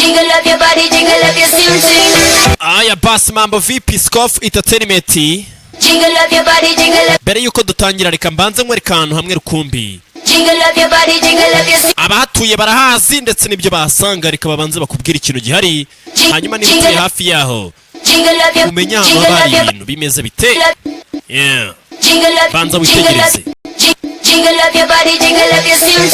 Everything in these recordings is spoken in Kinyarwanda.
Jingle up your body, jingle up your sing. Aya basi mambo vipi Scoff Entertainment. Jingle up your body, jingle up. Mbere yuko dutangira reka mbanze nkwereka ahantu hamwe rukumbi. Jingle up your body, jingle up your sing. Abahatuye barahazi ndetse n'ibyo basanga reka babanze bakubwira ikintu gihari. Hanyuma niba utuye hafi yaho umenya aho bari ibintu bimeze bite. Yeah. Banza witegereze. Jingle up your body, jingle up your sing. Love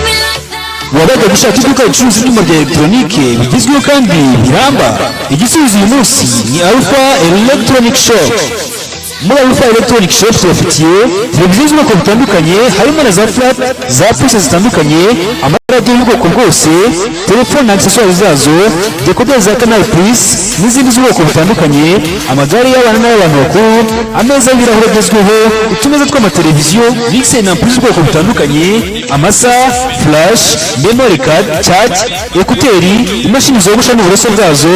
me like that. Wabaga gushaka iduka ricuruza ibyuma bya elegitoronike bigezweho kandi biramba. Igisubizo uyu munsi ni Alpha Electronic Shop. Muri Alpha Electronic Shop tubafitiye televiziyo z'ubwoko butandukanye harimo na za flat, za prise zitandukanye, amaradiyo y'ubwoko bwose, telefone na accessoires zazo, decoder za Canal Plus n'izindi z'ubwoko butandukanye, amagare y'abana n'abantu bakuru, ameza y'ibirahure agezweho, utumeza tw'amateleviziyo, mixer na ampli z'ubwoko butandukanye, amasaha, flash, memory card, charge, ekuteri, imashini zogosha n'uburoso bwazo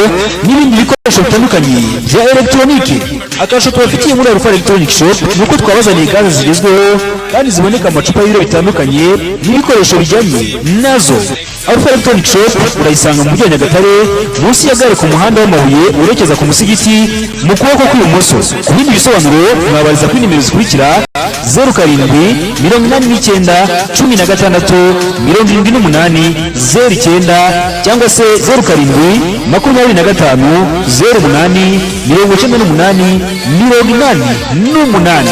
n'ibindi bikoresho bitandukanye bya electronique. Akasho tubafitiye muri Alpha Electronic Shop nuko twabazaniye gaze zigezweho kandi ziboneka amacupa y'ibiro bitandukanye n'ibikoresho bijyanye nazo. Alpha Electronic Shop urayisanga mu mujyi wa Nyagatare munsi ya gare ku muhanda w'amabuye urekeza ku musigiti mu kuboko kw'ibumoso. Ku bindi bisobanuro mwabariza kuri nimero zikurikira 0786760809 cyangwa se 0775089888.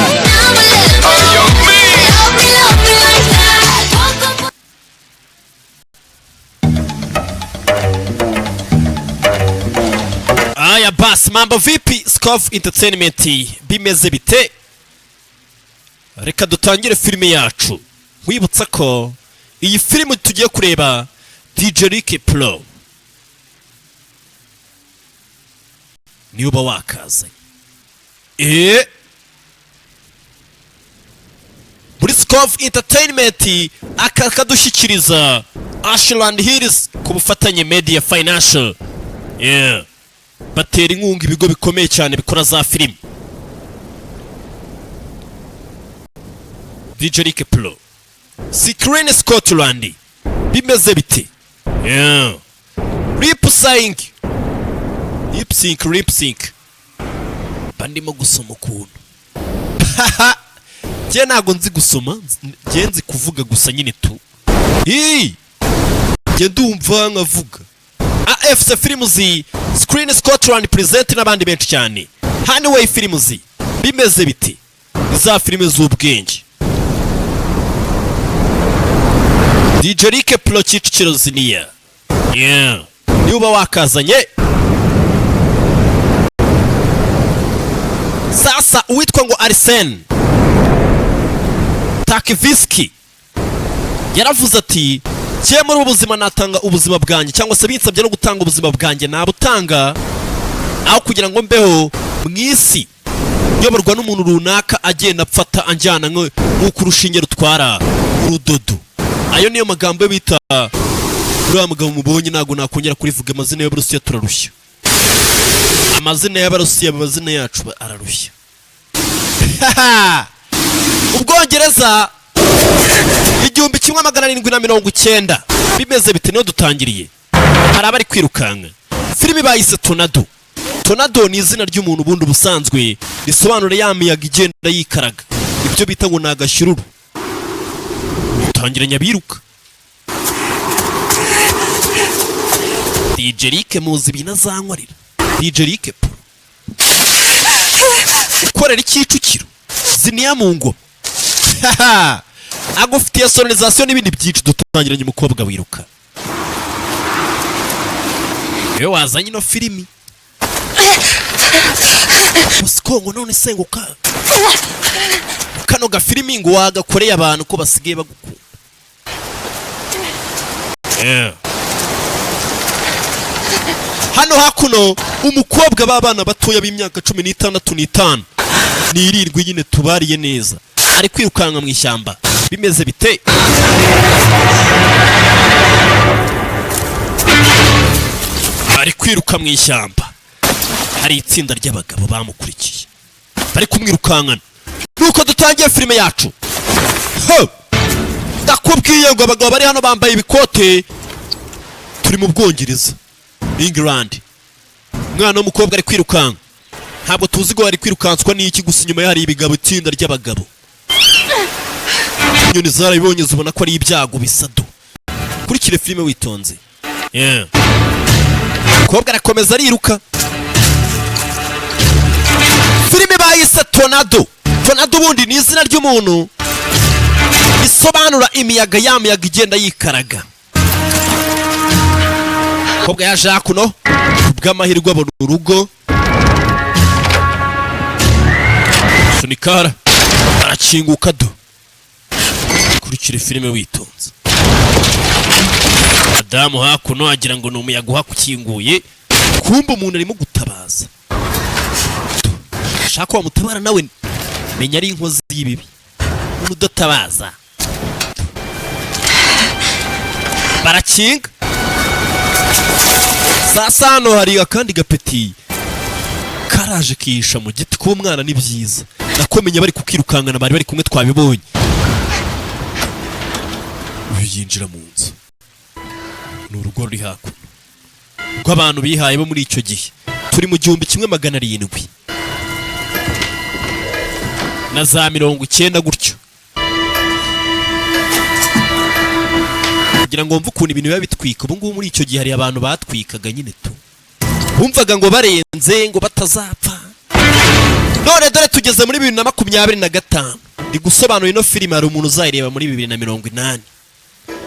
Aya basi mambo vipi Scoff Entertainment bimeze bite. Reka dutangire filime yacu. Wibutsa ko iyi filime tugiye kureba DJ Rick Pro niyo ba wakaze. Muri Scoff Entertainment akadushyikiriza Ashland Hills ku bufatanye Media Financial. Yeah. Batera inkunga ibigo bikomeye cyane bikora za filime. DJ Rick Pro Screen Scotland bimeze bite. Yeah. Lip sync bandimo gusoma ukuntu. Je nago nzi gusoma, je nzi kuvuga gusa nyine tu. Je ndumva nkavuga. AFC Films Screen Scotland present n'abandi benshi cyane. Hanway Films bimeze bite. Za filime z'ubwenge. DJ Rick Pro Kicukiro ziniya. Yeah. Niba wakazanye. Sasa uwitwa ngo Arsene Takiviski yaravuze ati cye muri ubuzima natanga ubuzima bwanjye cyangwa se binsabye no gutanga ubuzima bwanjye nabutanga aho kugira ngo mbeho mwisi yoborwa n'umuntu runaka agenda apfata anjyana nk'uko urushinge rutwara urudodo. Ayo niyo magambo bita uriya mugabo mubonye ntago nakongera kurivuga amazina y'Abarusiya turarushya. Amazina y'Abarusiya amazina yacu ararushya. Ubwongereza 1790 bimeze bite niyo dutangiriye. Hari abari kwirukanka. Filime bayise Tornado ni izina ry'umuntu bundi busanzwe risobanura ya miyaga igenda yikaraga. Ibyo bita ngo nagashyururu. Tangira nyabiruka. DJ Rick muzi binazankorera. DJ Rick ukorera Kicukiro ziniya mu ngo. Agufitiye sonorisation n'ibindi byinshi dutangiranye umukobwa wiruka. Yo wazanye no filimi. Musikongo none senguka. Kano ga filimi ngo wagakoreye abantu ko basigaye bagukunda. Yeah. Hano hakuno umukobwa babana batoya b'imyaka 16 n'irindwi nyine tubariye neza. Ari kwirukanka mu ishyamba. Bimeze bite. Ari kwiruka mu ishyamba. Hari itsinda ry'abagabo bamukurikiye. Bari kumwirukankana. Nuko dutangiye filime yacu. Ndakubwiye ngo abagabo bari hano bambaye ibikote turi mu Bwongereza, England. Umwana w'umukobwa ari kwirukanka, ntabwo tuzi ko ari kwirukanswa n'iki, gusa inyuma hari ibigabo, itsinda ry'abagabo. Inyoni zarabibonye zibona ko ari ibyago bisado. Kurikire filime witonze. Umukobwa arakomeza ariruka. Filime bayise Tornado. Tornado ubundi ni izina ry'umuntu isobanura imiyaga, ya miyaga igenda yikaraga. Umukobwa yaje hakuno bw'amahirwe abona urugo, sunikara arakinguka do. Kurikira filime witonze. Madamu hakuno agira ngo ni umuyaga uhakinguye, kumba umuntu arimo gutabaza. Shaka wa mutabara nawe menya ari inkozi y'ibibi, umuntu udatabaza. Barakinga. Sasa hano hari akandi gapeti karaje kihisha mu giti. Kuba umwana ni byiza, nakomenya bari kukirukangana, bari kumwe twabibonye. Yinjira mu nzu, ni urugo ruri hakuno rw'abantu bihaye bo muri icyo gihe. Turi mu 1700 na za 90 gutyo, kugira ngo wumve ukuntu ibintu biba bitwika. Ubu ngubu muri icyo gihe hari abantu batwikaga nyine tu, bumvaga ngo barenze ngo batazapfa. None dore tugeze muri 2025, ndi gusobanura ino filime. Hari umuntu uzayireba muri 2080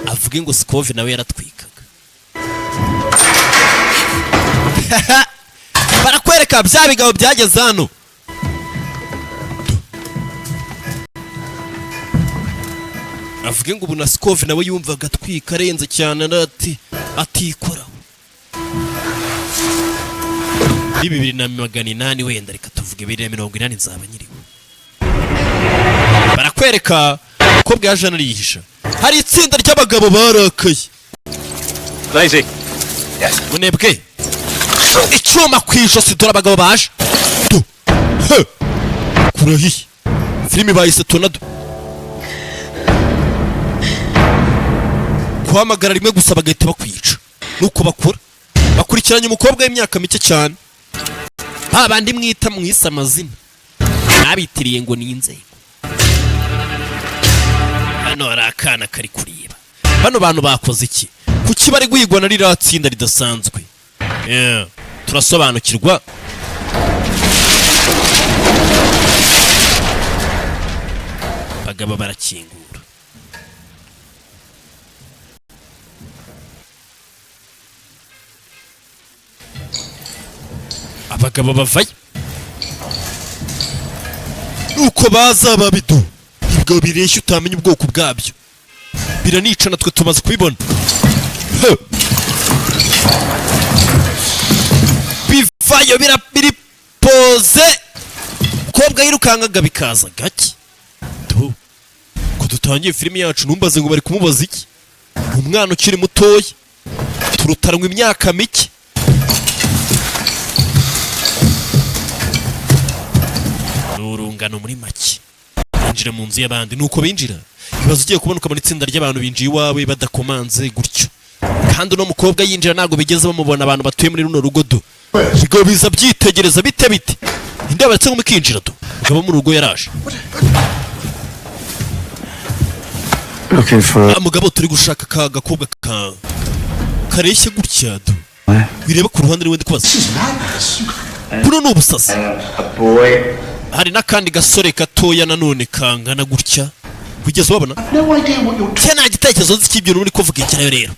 avuge ngo Skove nawe yaratwikaga. Barakwereka bya bigabo byageze hano. Avuge ngo ubu na Skove nawe yumvaga atwika arenze cyane, atikora. 2080 wenda reka tuvuge 2080 nzaba nyiriho. Barakwereka ko bwaje anarihisha. Hari itsinda ry'abagabo barakaye. Lazy. Yes. Munebwe. Icyuma kwijosi dore abagabo baje. Kurahi. Filime bayise Tornado. Kuhamagara rimwe gusa bagahita bakwica. Nuko bakora. Bakurikiranye umukobwa w'imyaka mike cyane. Babandi mwita mwisa amazina. Nabitiriye ngo ni inzego. Hano hari akana kari kureba. Bano bantu bakoze iki? Kuki bari guhigwa na ririya tsinda ridasanzwe? Turasobanukirwa. Bagabo barakingura. Abagabo bavaye. Nuko baza babidu. Ibyo bireshya utamenya ubwoko bwabyo. Biranica natwe tumaze kubibona. Bivayo biri pose. Kobwa yirukangaga bikaza gake. Ko dutangiye filime yacu numbaze ngo bari kumubaza iki? Umwana ukiri mutoya. Turutaranywe imyaka mike. Nurungano muri make. Binjira mu nzu y'abandi. Nuko binjira. Ibibazo ugiye kubona ukabona itsinda ry'abantu binjiye iwawe badakomanze gutyo. Kandi no mukobwa yinjira nago bigeze bamubona abantu batuye muri runo rugo do. Bigo biza byitegereza bite. Inde abatse ngo mukinjira do. Ugaba mu rugo yaraje. Okay for Mugabo turi gushaka ka gakobwa ka kareshya gutya do. Bireba ku ruhande rwende kubaza. Kuno n'ubusasi. Hari nakandi gasore katoya nanone kangana gutya. Kugeza wabona? Cyana gitekerezo z'ikibyo muri kuvuga ikirayo rero.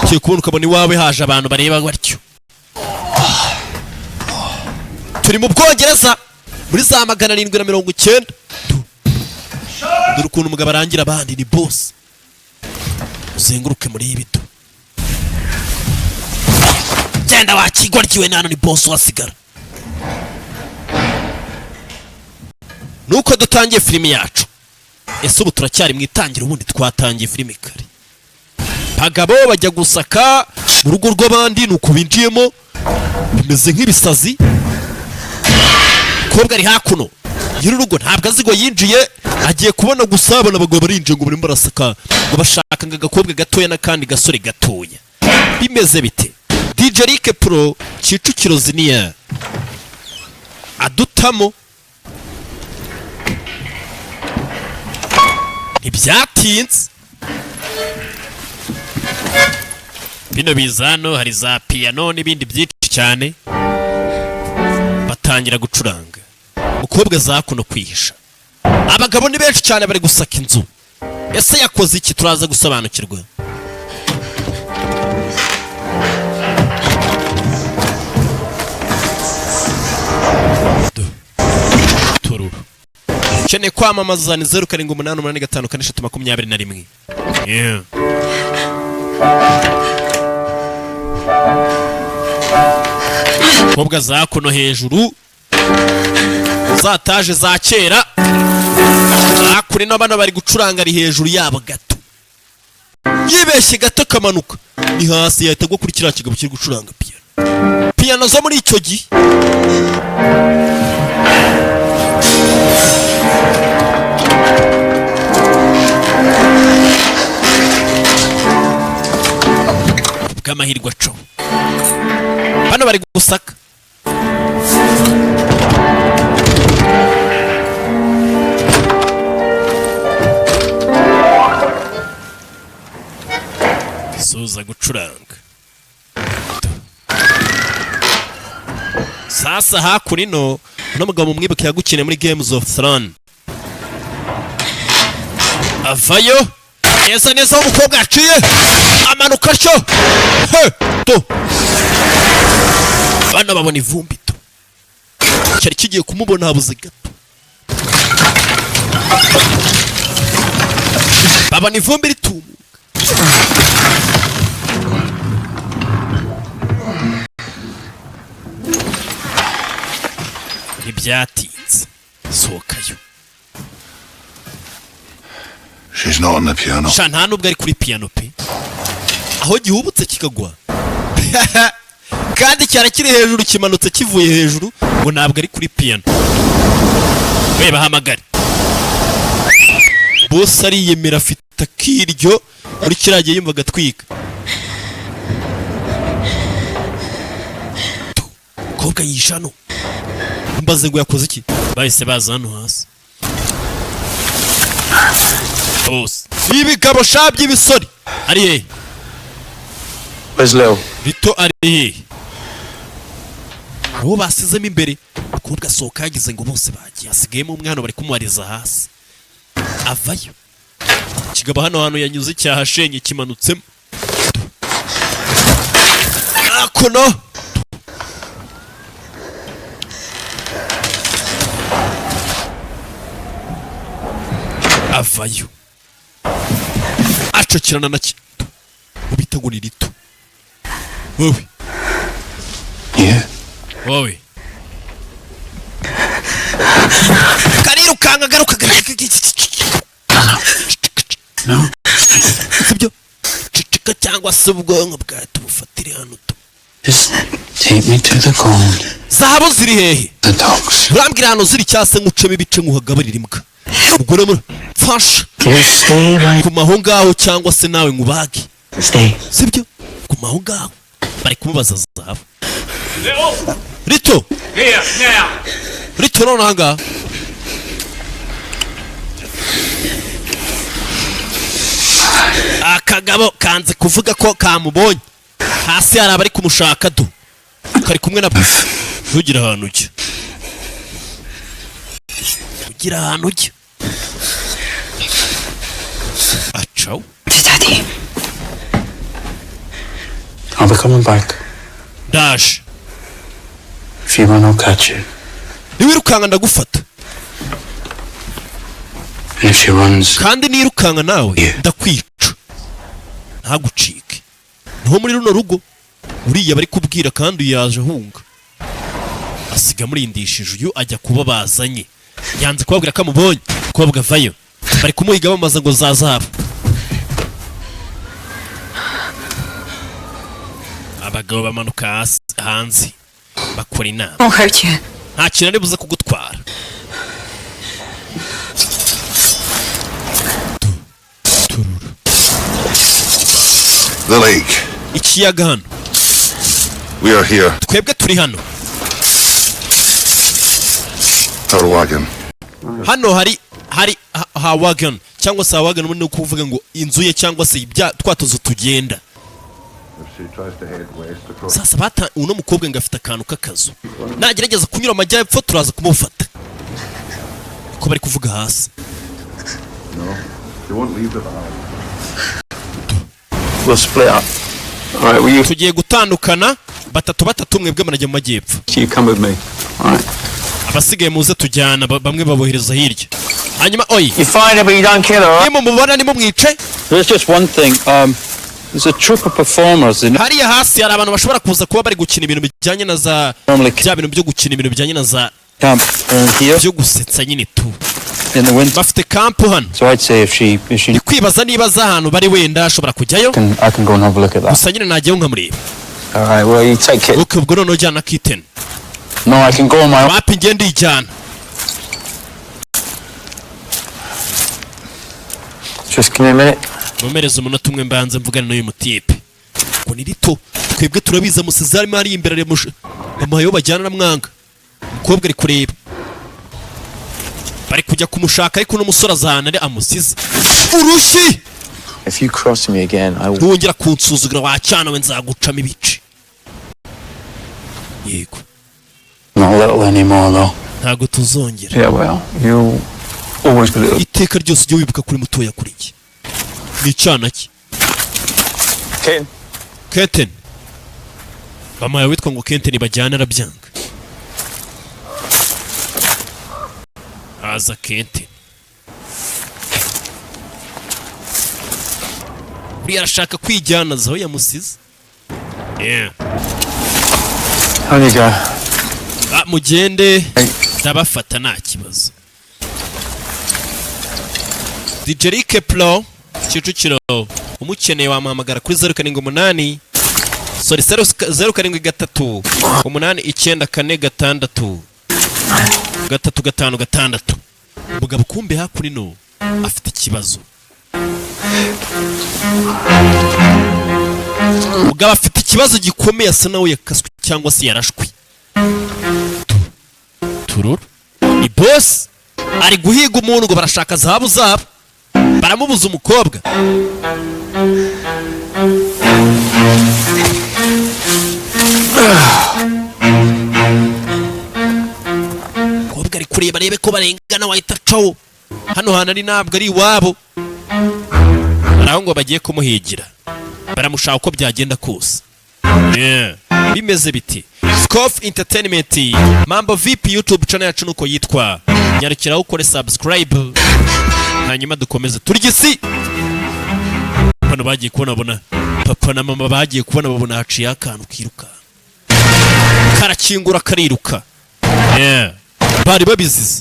Cyo kubona ukabona iwawe haje abantu bareba batyo. Turi mu Bwongereza muri za 790. Dore ukuntu umugabo arangira abandi ni boss. Uzenguruke muri ibito. Genda wakigoryiwe nano ni boss wasigara. Nuko dutangiye filime yacu. Ese ubu turacyari mu itangira, ubundi twatangiye filime kare. Bagabo bajya gusaka mu rugo rw'abandi, nuko binjiyemo bimeze nk'ibisazi. Kobwa ari hakuno nyir'urugo ntabwo azi ngo yinjiye, agiye kubona gusa abona abagabo barinjiye ngo barimo barasaka ngo bashaka ngo agakobwa gatoya n'akandi gasore gatoya. Bimeze bite? DJ Rick Pro Kicukiro Ziniya adutamo ntibyatinze. Bino bizano hari za piano n'ibindi byinshi cyane, batangira gucuranga. Umukobwa za kuno kwihisha, abagabo ni benshi cyane bari gusaka inzu. Ese yakoze iki? Turaza gusobanukirwa. Tururu ukeneye kwamamaza ni 0788854321. Yeah. Kobwa za kuno hejuru zataje za kera, akuri n'abana bari gucuranga ari hejuru yabo gato, yibeshye gato kamanuka ni hasi, yahita gwa kuri kiriya kigabo kiri gucuranga piano zo muri icyo gihe. Bw'amahirwe aco bano bari gusaka. Suza gucuranga. Sasa hakurino n'umugabo mwibuke yagukine muri Games of Thrones avayo neza neza umukobwa aciye amanuka cyo to bana babona ivumbi to cyari kigiye kumubona habuze gato, babona ivumbi ritumuka. Ntibyatinze sohokayo. She's not on the piano. Sha nta nubwo ari kuri piano pe, aho gihubutse kikagwa kandi cyara kiri hejuru kimanutse kivuye hejuru ngo ntabwo ari kuri piano. We bahamagare boss ariyemera afite akiryo muri kiragiye yumva gatwika. Kobwa yishano mbaze ngo yakoze iki, bahise baza hano hasi. Boss ibigabo shabye ibisori ari he? Where's Lil? Rito ari he? Uwo basizemo imbere. Kobwa soka yagize ngo bose bagiye, asigayemo umwana bari kumwariza hasi avayo. Kigabo hano yanyuze cyahashenye kimanutsemo akono. Avayo acokirana na kito ubita ngo ni Rito. Wowe wowe karirukanga garuka No. sibyo cicika cyangwa se ubwonko bwawe tubufatire hano tu. Just take me to the cold. Zahabo ziri hehe? The dogs. Urambwira hano ziri cyase ngucemo ibice nguhagaburira imbwa. Ubwo rero fasha Just stay right. kumaho ngaho cyangwa se nawe ngubage. Stay. Sibyo kumaho ngaho bari kumubaza Zahabo. Rito Here, now! Rito none hanga akagabo kanze kuvuga ko kamubonye hasi hari abari kumushaka du kari kumwe na ntugira ahantu ujya, ugira ahantu ujya acaw. Daddy. I'll be coming back. Dash If you run, I'll catch you. niwirukanga ndagufata, And if she runs, kandi nirukanga nawe Yeah. ndakwica ntagucike. Niho muri runo rugo uriya bari kubwira kandi yaje ahunga asiga murindishije uyu ajya kuba bazanye, yanze kubabwira ko amubonye. Kobwa vayo bari kumuhiga bamaze ngo Zahabo. Abagabo bamanuka hanze bakora inama. Won't hurt you. Nta kintu ari buze kugutwara. The lake. ikiyaga hano. We are here. Twebwe turi hano. Wagon. Hano hari wagon cyangwa se wagon ni ukuvuga ngo inzu ye cyangwa se twatuzo tugenda. Sasa uno mukobwa ngafite akantu k'akazu. Nagerageza kunyura amajyepfo turaza kumufata. Ko bari kuvuga hasi. We'll split up. All right, will you? Tugiye gutandukana batatu mwebwe manajya mu majyepfo. You come with me. All right. Abasigaye muze tujyana bamwe babohereza hirya. Hanyuma oyi. You find her but you don't kill her. Right? Nimo mubona nimo mwice. There's just one thing. There's a troupe of performers in. Hariya hasi hari abantu bashobora kuza kuba bari gukina ibintu bijyanye na za bya bintu byo gukina ibintu bijyanye na za camp here byo gusetsa nyine tu. In the winter. Bafite camp hano. So I'd say if she kwibaza niba za hano bari wenda ashobora kujyayo. I can go and have a look at that. Gusa nyine najyayo nkamureba. All right, well you take it. Okay, ubwo noneho jyana kitten. No, I can go on my own. Wapi ngende ijyana. Just give me a minute. Mumereze umunota umwe mbanze mvugana n'uyu mutipe. Ngo ni rito twebwe turabiza musezari mari imbere ari amayo bajyana na mwanga. Umukobwa ari kureba. Bari kujya kumushaka ariko n'umusore azahana amusize. Urushi. If you cross me again, I will. Ntongera kunsuzugura wacana we nzagucamo ibice. Yego. Not a little anymore though. Ntago tuzongera. Yeah, well, you always be a little. Iteka ryose ujye wibuka kuri mutoya kuri iki. Ni cyana ki. Keten. Bamaye witwa ngo Kenten bajyana arabyanga. Aza Kenten. Uri arashaka kwijyana zaho yamusize. Yeah. How do you go? Mugende ndabafata nta kibazo. Dijerike Pro Kicukiro umukeneye wamuhamagara kuri 078 sorry 073 894 356 Mugabo kumbe hakuri no afite ikibazo. Mugabo afite ikibazo gikomeye asa nawe yakaswe cyangwa se yarashwe. Tururu ni boss ari guhiga umuntu ngo barashaka zahabu zabo. Baramubuza umukobwa. Umukobwa ari kureba barebe ko barengana wahita cawo. Hano hana ari ntabwo ari iwabo. Baraho ngo bagiye kumuhigira. Baramushaka uko byagenda kose. Bimeze biti. Scoff Entertainment Mambo VIP YouTube channel yacu nuko yitwa. Nyarukiraho ukore subscribe. Hanyuma dukomeze turigisi. Bano bagiye kubona papa na mama bagiye kubona babona haciye akantu kiruka. Karakingura kariruka. Bari babizize.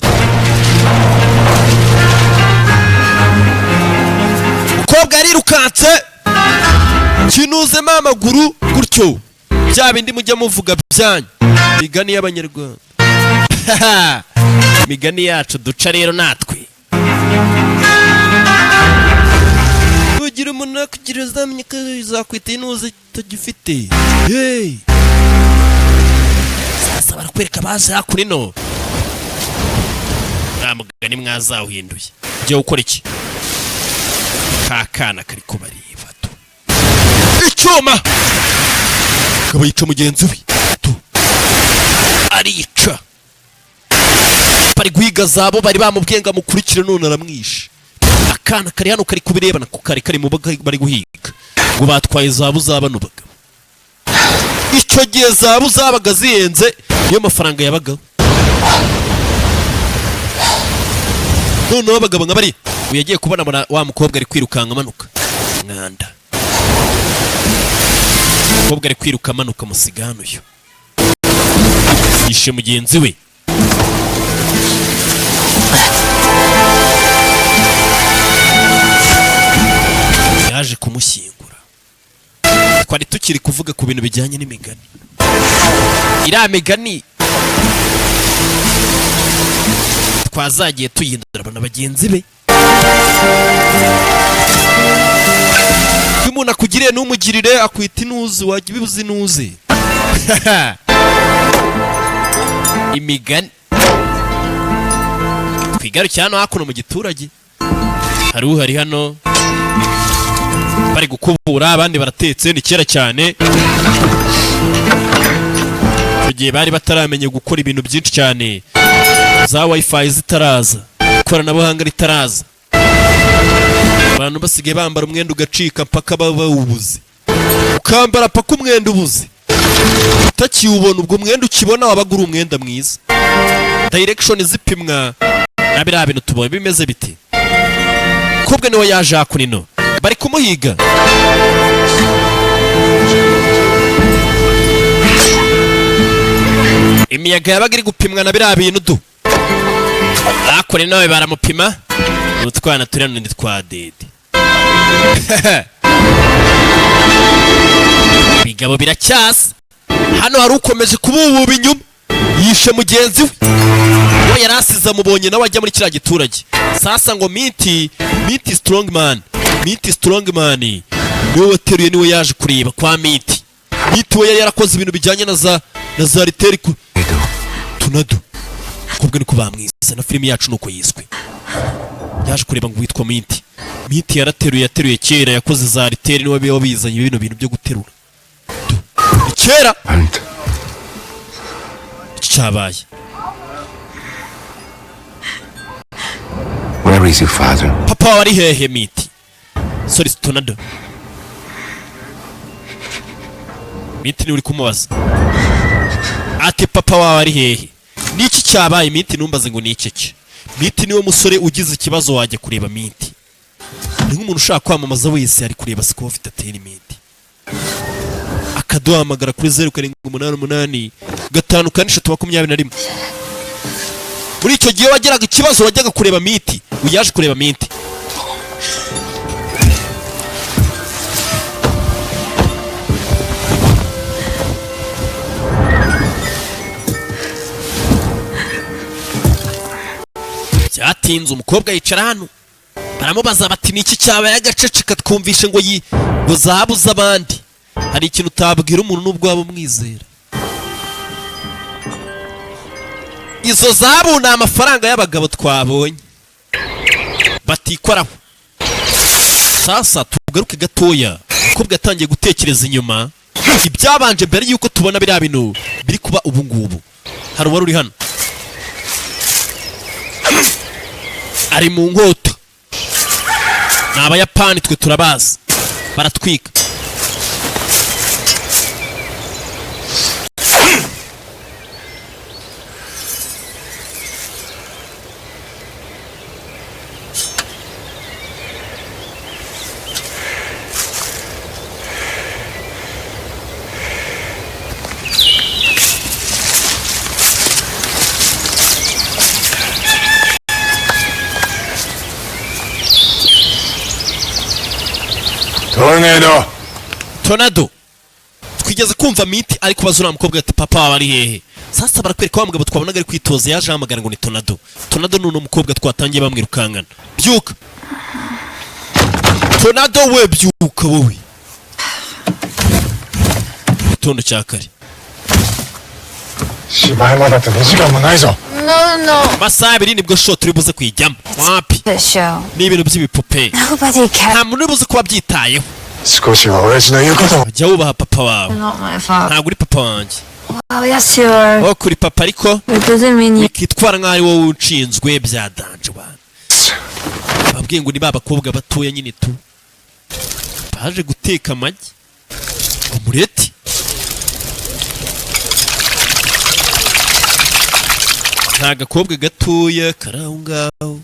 Umukobwa arirukanse. Kinuze amaguru gutyo. Bya bindi mujya muvuga byanyu. Migani y'Abanyarwanda. Migani yacu duca rero natwe. Kugira umuntu akugira zamenya ko zakwita inuze tugifite. Hey. Sasa barakwereka baze hakuri no. Mugani mwazawuhinduye. Jye ukora iki? Kakana kari kubareba tu. Icyuma. Kaba yica mugenzi we. Tu. Arica. Bari guhiga zabo bari bamubwenga mukurikire none aramwishe. Akana kari hano kari kubirebana ko kari mu bari guhiga. Ngo batwaye zabo zabano bagabo. Icyo gihe zabo zabaga ziyenze niyo mafaranga yabaga. None abagabo ngabari uyagiye kubona wa mukobwa ari kwirukanka amanuka. Mwanda. Mukobwa ari kwiruka amanuka musigano yo. Yishe mugenzi we. Yaje kumushyingura. Twari tukiri kuvuga ku bintu bijyanye n'imigani. Ira migani twazagiye tuyindura bana bagenzi be. ko umuntu akugiriye n'umugirire akwita inuzi wajya ubibuza inuzi imigani twigarukira hano hakuno mu giturage hari uhari hano bari gukubura abandi baratetse ni kera cyane icyo gihe bari bataramenye gukora ibintu byinshi cyane za wifi zitaraza ikoranabuhanga ritaraza abantu basigaye bambara umwenda ugacika mpaka bawubuze ukambara paka umwenda ubuze utakiwubona ubwo umwenda ukibona wabaga uri umwenda mwiza direction zipimwa na biriya bintu tubonye bimeze biti kubwe niwe yaje hakunino bari kumuhiga imiyaga yabaga iri gupimwa na biriya bintu du hakuni nawe baramupima n'utwana turi hano twa dede bigabo biracyasa hano hari ukomeje kubububa inyuma yishe mugenzi we uwo yari asize amubonye nawe ajya muri kiriya giturage sasa ngo miti strongman niwe wateruye niwe yaje kureba kwa miti we yari yarakoze ibintu bijyanye na za riteri tunado kubwe niko bamwise na filimi yacu nuko yiswe yaje kureba ngo witwa miti yateruye kera yakoze za riteri niwe wabizanye bino bintu byo guterura kera cyabaye. Where is your father? Papa wari hehe miti? Sorry Tornado. Miti ni uri kumubaza. Ati papa wari hehe? Niki cyabaye miti numbaze ngo niki? Miti niwe musore ugize ikibazo wajya kureba miti. Ni nk'umuntu ushaka kwamamaza wese ari kureba siko ufite atera miti. Akaduhamagara kuri 0788 5 muri icyo gihe wageraga ikibazo wajyaga kureba miti uyaje kureba miti cyatinze umukobwa yicara hano baramubaza bati niki cyabaye agaceceka twumvishe ngo zabuza abandi hari ikintu utabwira umuntu n'ubwo waba umwizera izo zabu ni amafaranga y'abagabo twabonye batikoraho sasa tugaruke gatoya umukobwa yatangiye gutekereza inyuma ibyabanje mbere yuko tubona biriya bintu biri kuba ubu ngubu hari uwari uri hano ari mu nkota ni abayapani twe turabazi baratwika Tornado twigeze kumva miti ariko bazura mukobwa ati papa wari hehe sasa barakwereka wa mugabo twabonaga ari kwitoza yaje hamagara ngo ni Tornado nuno mukobwa twatangiye bamwirukangana byuka Tornado we byuka wowe tondo cyakare Shibaima date 2時間もないぞ No. masaha 2 nibwo shot turi buze kwijyamo wapi The show. ni ibintu by'ibipupe Nobody cares. nta muntu buze kuba byitayeho 少しは親父の言うことを jya wubaha papa wawe Not my fault. ntabwo uri papa wanjye Oh, yes, you are. wowe kuri papa ariko It doesn't mean you. wikitwara nk'aho ari wowe unshinzwe byadanje abantu babwiye ngo ni ba bakobwa batoya nyine tu baje guteka amagi umureti nta gakobwa gatoya kari aho ngaho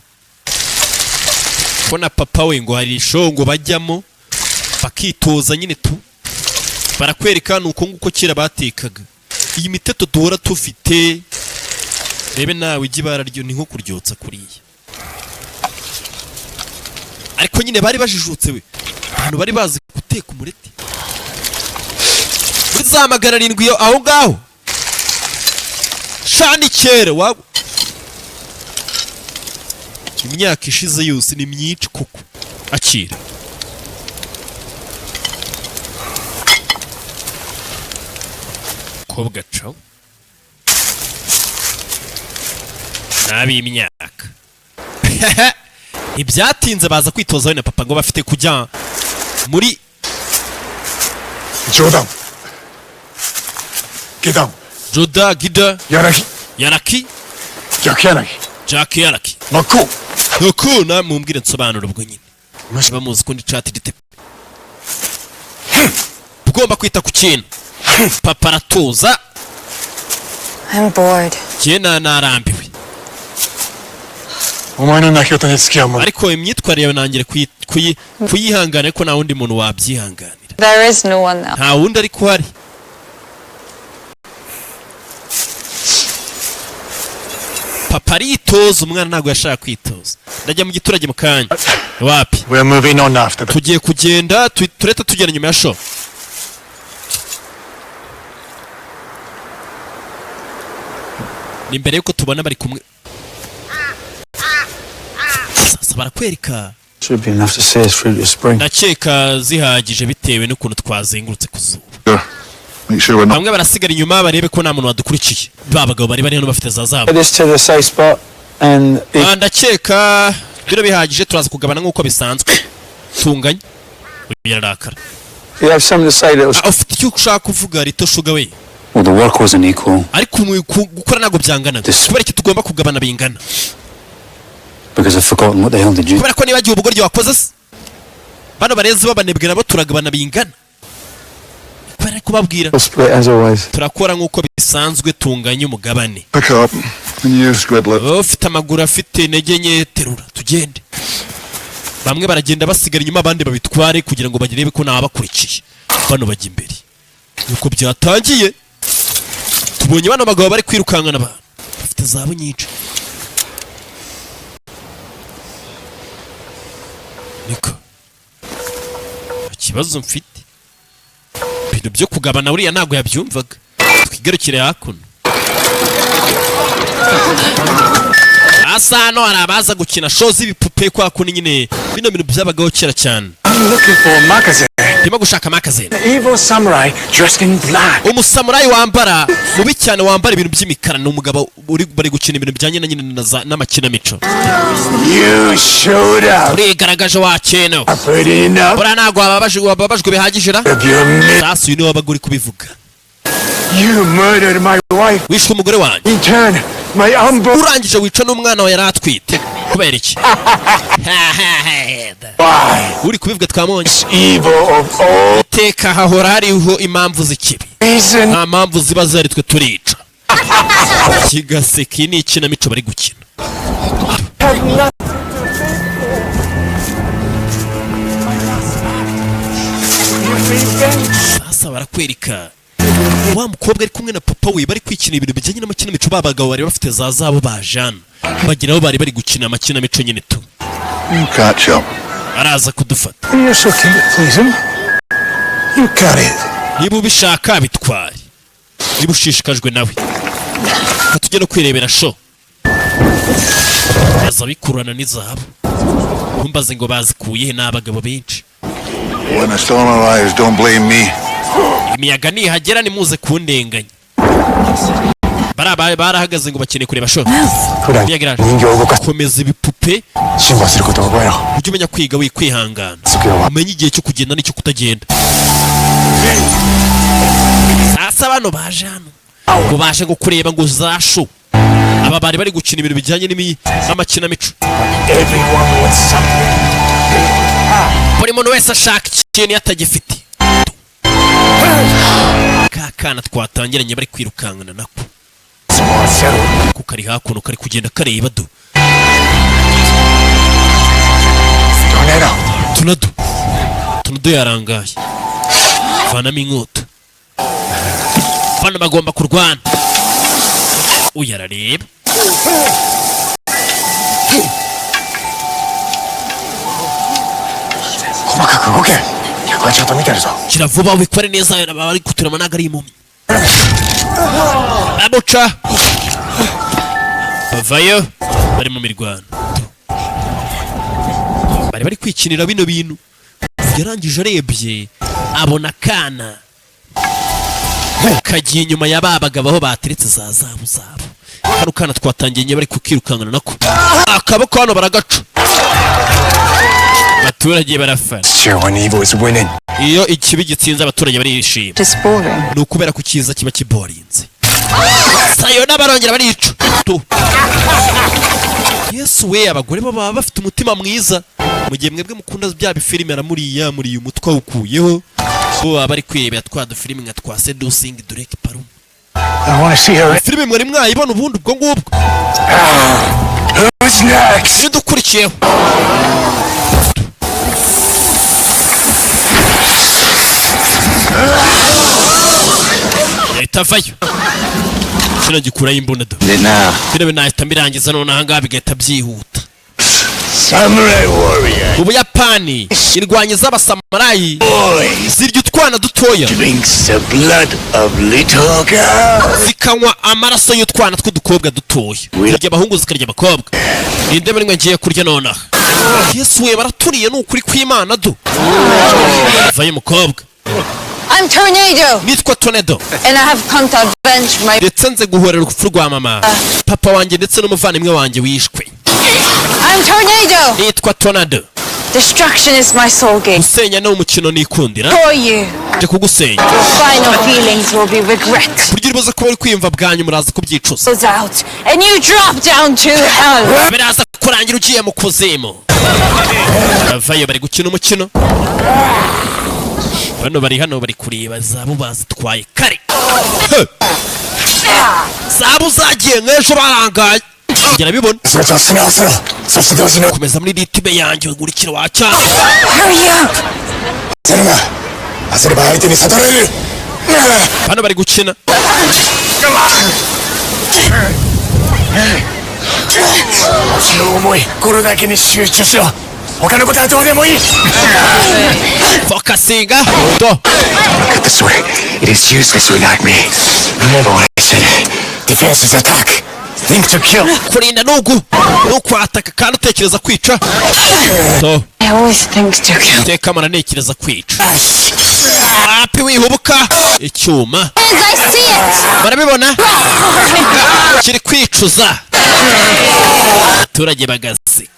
ko na papa we ngo hari ishongo bajyamo bakitoza nyine tu barakwereka nuko nguko kera batekaga iyi miteto duhora tufite rebe nawe igibara ryo ni nko kuryotsa kuriya ariko nyine bari bajijutse we abantu bari bazi guteka umureti muri za 700 aho ngaho shani kera wabo imyaka ishize yose ni myinshi koko akira abakobwa co n'ab'imyaka ntibyatinze baza kwitoza we na papa ngo bafite kujya muri 冗談下段 Joda Gida 柳 Yaraki 逆柳 Jack Yaraki 真っ向 nuko namumbwire nsobanura ubwo nyine むしろ bamuzi ko ndi chat gite tugomba kwita ku kintu papa aratuza I'm bored. jye narambiwe お前の泣き言に付き合うもん ariko imyitwarire yawe nangire kuyihangana ariko nta wundi muntu wabyihanganira There is no one else. nta wundi ariko uhari papa aritoza umwana ntabwo yashaka kwitoza ndajya mu giturage mu kanya wapi We're moving on after that. tugiye kugenda tureta tugenda nyuma ya show ni mbere yuko tubona bari kumwe sasa barakwereka Should be enough to see us through to spring. ndakeka zihagije bitewe n'ukuntu twazengurutse ku zuba Sure. Make sure we're not. bamwe barasigara inyuma barebe ko nta muntu wadukurikiye ba bagabo bari hano bafite za zabo Get this to the safe spot, and if ndakeka biro bihagije turaza kugabana nk'uko bisanzwe tunganye birarakara you have something to say, little. ufite icyo ushaka kuvuga rito shuga we Well, the work wasn't equal ariko gukora ntabwo byangana kubera ko tugomba kugabana bingana because I've forgotten what the hell did you... kubera ko nibagiwe ubugoryi wakoze se bano barezi babanebwe nabo turagabana bingana kubera kubabwira We'll split as always. turakora nk'uko bisanzwe tunganye umugabane Pick up and use good lip. ufite amaguru afite intege nke terura tugende bamwe baragenda basigara inyuma abandi babitware kugira ngo bagirebe ko nabakurikiye bano bajya imbere nuko byatangiye tubonye bano bagabo bari kwirukankana abantu bafite zabu nyinshi niko ikibazo mfite ibintu byo kugabana uriya ntabwo yabyumvaga twigarukire hakuno hasa hano hari abaza gukina show z'ibipupe kwa kundi nyine bino bintu byabagaho kera cyane I'm looking for Makaze. ndimo gushaka makazine Evil samurai dressed in black. umusamurayi wambara mubi cyane wambara ibintu by'imikara ni umugabo bari gukina ibintu bijyanye na nyine n'amakinamico You showed up. urigaragaje wakeno Pretty enough. buriya ntabwo wababajwe bihagije ra If you admit sasa uyu niwe wabaga uri kubivuga you murdered my wife, wishwe umugore wanjye in turn, my unborn. urangije wica n'umwana we yari atwite kubera iki Why? uri kubivuga twamubonye Evil of all iteka hahora hariho impamvu z'ikibi reason. nta mpamvu ziba zari twe turica kigaseki ni ikinamico bari gukina sasa barakwereka wa mukobwa ari kumwe na papa we bari kwikina ibintu bijyanye n'amakinamico ba bagabo bari bafite za zabo ba Jeanne bagira aho bari gukina amakinamico nyine tu You can't jump. araza kudufata You're so keen to please him. You got it. niba ubishaka bitware niba ushishikajwe nawe reka tujye no kwirebera show baza bikururana n'izahabu ntumbaze ngo bazikuye he n'abagabo benshi When the storm arrives, don't blame me. imiyaga nihagera nimuze kundenganya barahagaze ngo bakeneye kureba show imiyaga komeza ibipupe 辛抱することを覚えろ。 ujye umenya kwiga wikwihangana 救うわ。 umenye igihe cyo kugenda n'icyo kutagenda sasa bano baje hano ngo baje ngo kureba ngo za show aba bari gukina ibintu bijyanye n'amakinamico Everyone wants something. buri muntu wese ashaka ikintu yatagifite ka kana twatangiranye bari kwirukankana nako Small settle. ko kari hakuno kari kugenda kareba do Tornado. tunado yarangaye vanamo inkota bano bagomba kurwana uyu arareba kira vuba wikore neza bari kuturama ntabwo ari impumyi amuca bavayo bari mu mirwano bari kwikinira bino bintu yarangije arebye abona akana kagiye inyuma ya ba bagabo aho bateretse za zabu zabo. Kano kana twatangiye bari kukirukankana nako akaboko hano baragaca, abaturage barafana. Iyo ikibi gitsinze abaturage barishima, ni ukubera ku cyiza kiba kiborinze. Sayo n'abarongera barica. Yesu we, abagore baba bafite umutima mwiza. Mu gihe mwebwe mukunda bya bifilime aramuriya umutwe awukuyeho, bo baba bari kwirebera twa dufilime nka twa Seducing Drake Parum. I want to see her. Filime mwari mwayibona ubundi ubwo ngubwo. Who's next? Dukurikiyeho. Yahitavayo. Kino gikuraho imbunda do. Bino nahita mbirangiza none ahangaha bigahita byihuta. Samurai warrior. Mu Buyapani indwanyi z'abasamurayi zirya utwana dutoya, Drinks the blood of little girls. zikanywa amaraso y'utwana tw'udukobwa dutoya. Zirya abahungu zikarya abakobwa. Ninde muri mwe ngiye kurya nonaha? Yesu we, baraturiye ni ukuri kw'Imana do. Vayo mukobwa. I'm Tornado. Nitwa Tornado. And I have come to avenge my... Ndetse nze guhorera urupfu rwa mama, papa wanjye ndetse n'umuvandimwe wanjye wishwe. I'm Tornado. Nitwa Tornado. Destruction is my soul game. Gusenya ni umukino nikundira. For you. Nje kugusenya. Your final feelings will be regret. Burya uribuze kuba uri kwiyumva bwanyu muraza kubyicuza. Goes out and you drop down to hell. Biraza kurangira ugiye mu kuzimu. Bavayo bari gukina umukino. Bano bari hano bari kureba zabu bazitwaye kare. Zabu zagiye nk'ejo barangaye. Ngera bibona. Komeza muri ritime yanjye ugurikira wacyana. Hurry up. Bano bari gukina. Focusinga. Do. Cut this way. It is useless without me. Remember what I said. Defense is attack. Think to kill. Kurinda nukwataka kandi utekereza kwica. Do. I always think to kill. Teka maranekereza kwica. Api wihubuka. Icyuma. I see it. Barabibona? Kiri kwicuza. Abaturage bagaseka.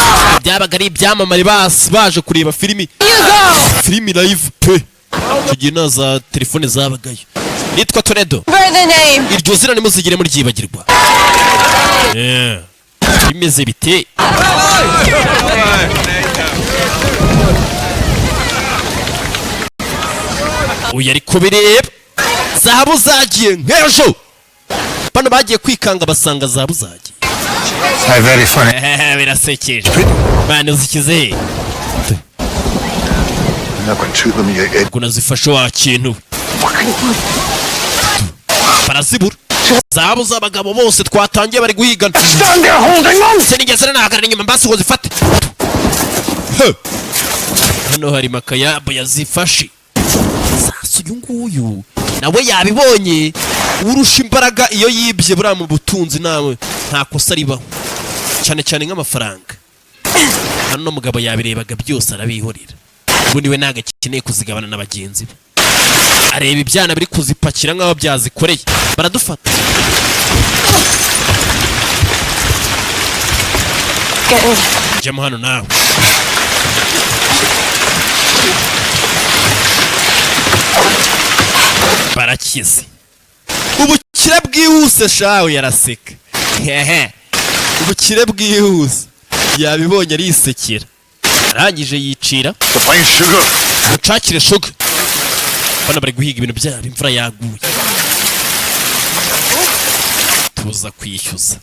Byabaga ari ibyamamare baje kureba filimi. Filimi live pe. Tugiye naza telefone zabagayo. Nitwa Tornado. Iryo zina nimuzigire muri ryibagirwa. Bimeze bite? Uyu ari kubireba. Zahabu zagiye nk'ejo. Bano bagiye kwikanga basanga zahabu zagiye. Very funny. Birasekeje. Bane uzikize he? Kuna zifasha wa kintu. Parazibura. Zahabu z'abagabo bose twatangiye bari guhigana. Sinigeze nahagarara inyuma mbasi ngo zifate. Hano hari makayabo yazifashe. Sasa uyu nguyu nawe yabibonye, urusha imbaraga iyo yibye buriya mu butunzi nawe nta kosa ribaho, cyane cyane nk'amafaranga. Hano mugabo yabirebaga byose arabihorera, ubundi we ntago akeneye kuzigabana na bagenzi be. Areba ibyana biri kuzipakira nk'aho byazikoreye, baradufata. Jya hano nawe. Barakize. Ubukire bwihuse shawe yaraseka. Ubukire bwihuse. Yabibonye arisekera. Arangije yicira. Mucakire sugar. Bana bari guhiga ibintu byabo, imvura yaguye. Tuza kwishyuza.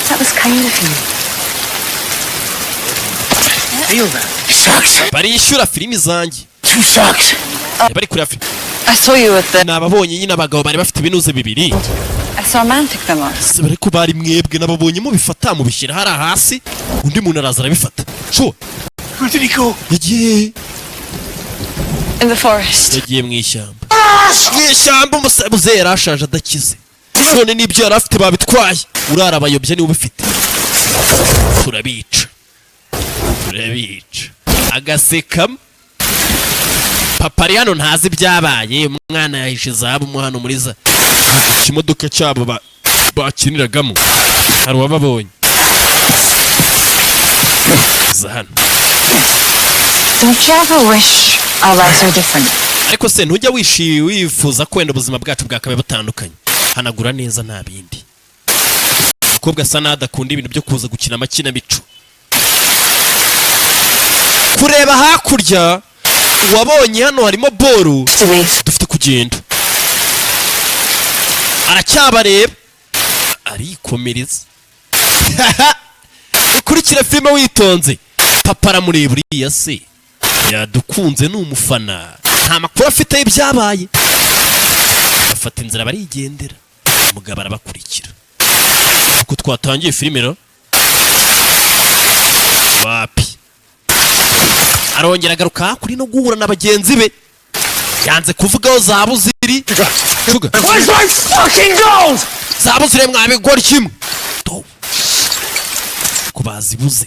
That was kind of you. Feel that. Sucks. Barishyura filimi zanjye. 2 sucks. Bari kureba filimi. I saw you with them. Nababonye nyine abagabo bari bafite ibinuze bibiri. I saw a man take them off. Bari ko bari mwebwe nababonye mu bifata mu bishyira hari hasi, undi muntu araza arabifata. Sure. Where did he go? Yagiye. In the forest. Yagiye mu ishyamba. Mu ishyamba umusabuze yarashaje adakize. None nibyo yari afite babitwaye. Urara bayobye niwe ubifite. Turabica. Agaseka. papa ari hano ntazi ibyabaye umwana yahishe zahabu mu hano muri za kimodoka cyabo bakiniragamo hari wababonye za hano. Don't you ever wish our lives were different? Ariko se ntujya wifuza ko wenda ubuzima bwacu bwakabaye butandukanye? Hanagura neza nta bindi. Umukobwa asa n'adakunda ibintu byo kuza gukina amakinamico. Kureba hakurya wabonye hano harimo boro dufite kugenda. Aracyabareba arikomereza. Kurikira filime witonze. Papa aramureba uriya se yadukunze ni umufana nta makuru afite y'ibyabaye. Bafata inzira barigendera umugabo arabakurikira. Uko twatangiye filime rero wapi arongera agaruka kuri no guhura na bagenzi be yanze kuvugaho zahabu ziri Sugar. Where's my fucking gold? Zahabu ziri mwabigora kimwe ko bazibuze.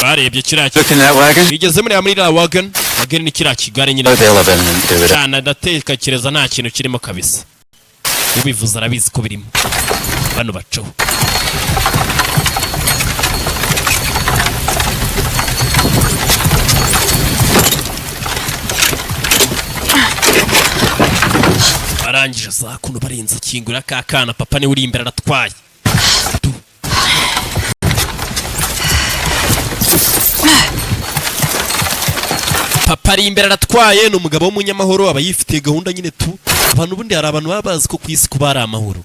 Barebye kiriya igeze muri iriya wagon ni kiriya kigare nyine cyane ndatekereza nta kintu kirimo kabisa. Ubivuze arabizi ko birimo bano bacaho. Arangije za kuno barinze kingura ka kana papa ni uri imbere aratwaye. Papa ari imbere aratwaye ni umugabo w'umunyamahoro aba yifitiye gahunda nyine tu. Abantu bundi hari abantu babazi ko kwisi kuba ari amahoro.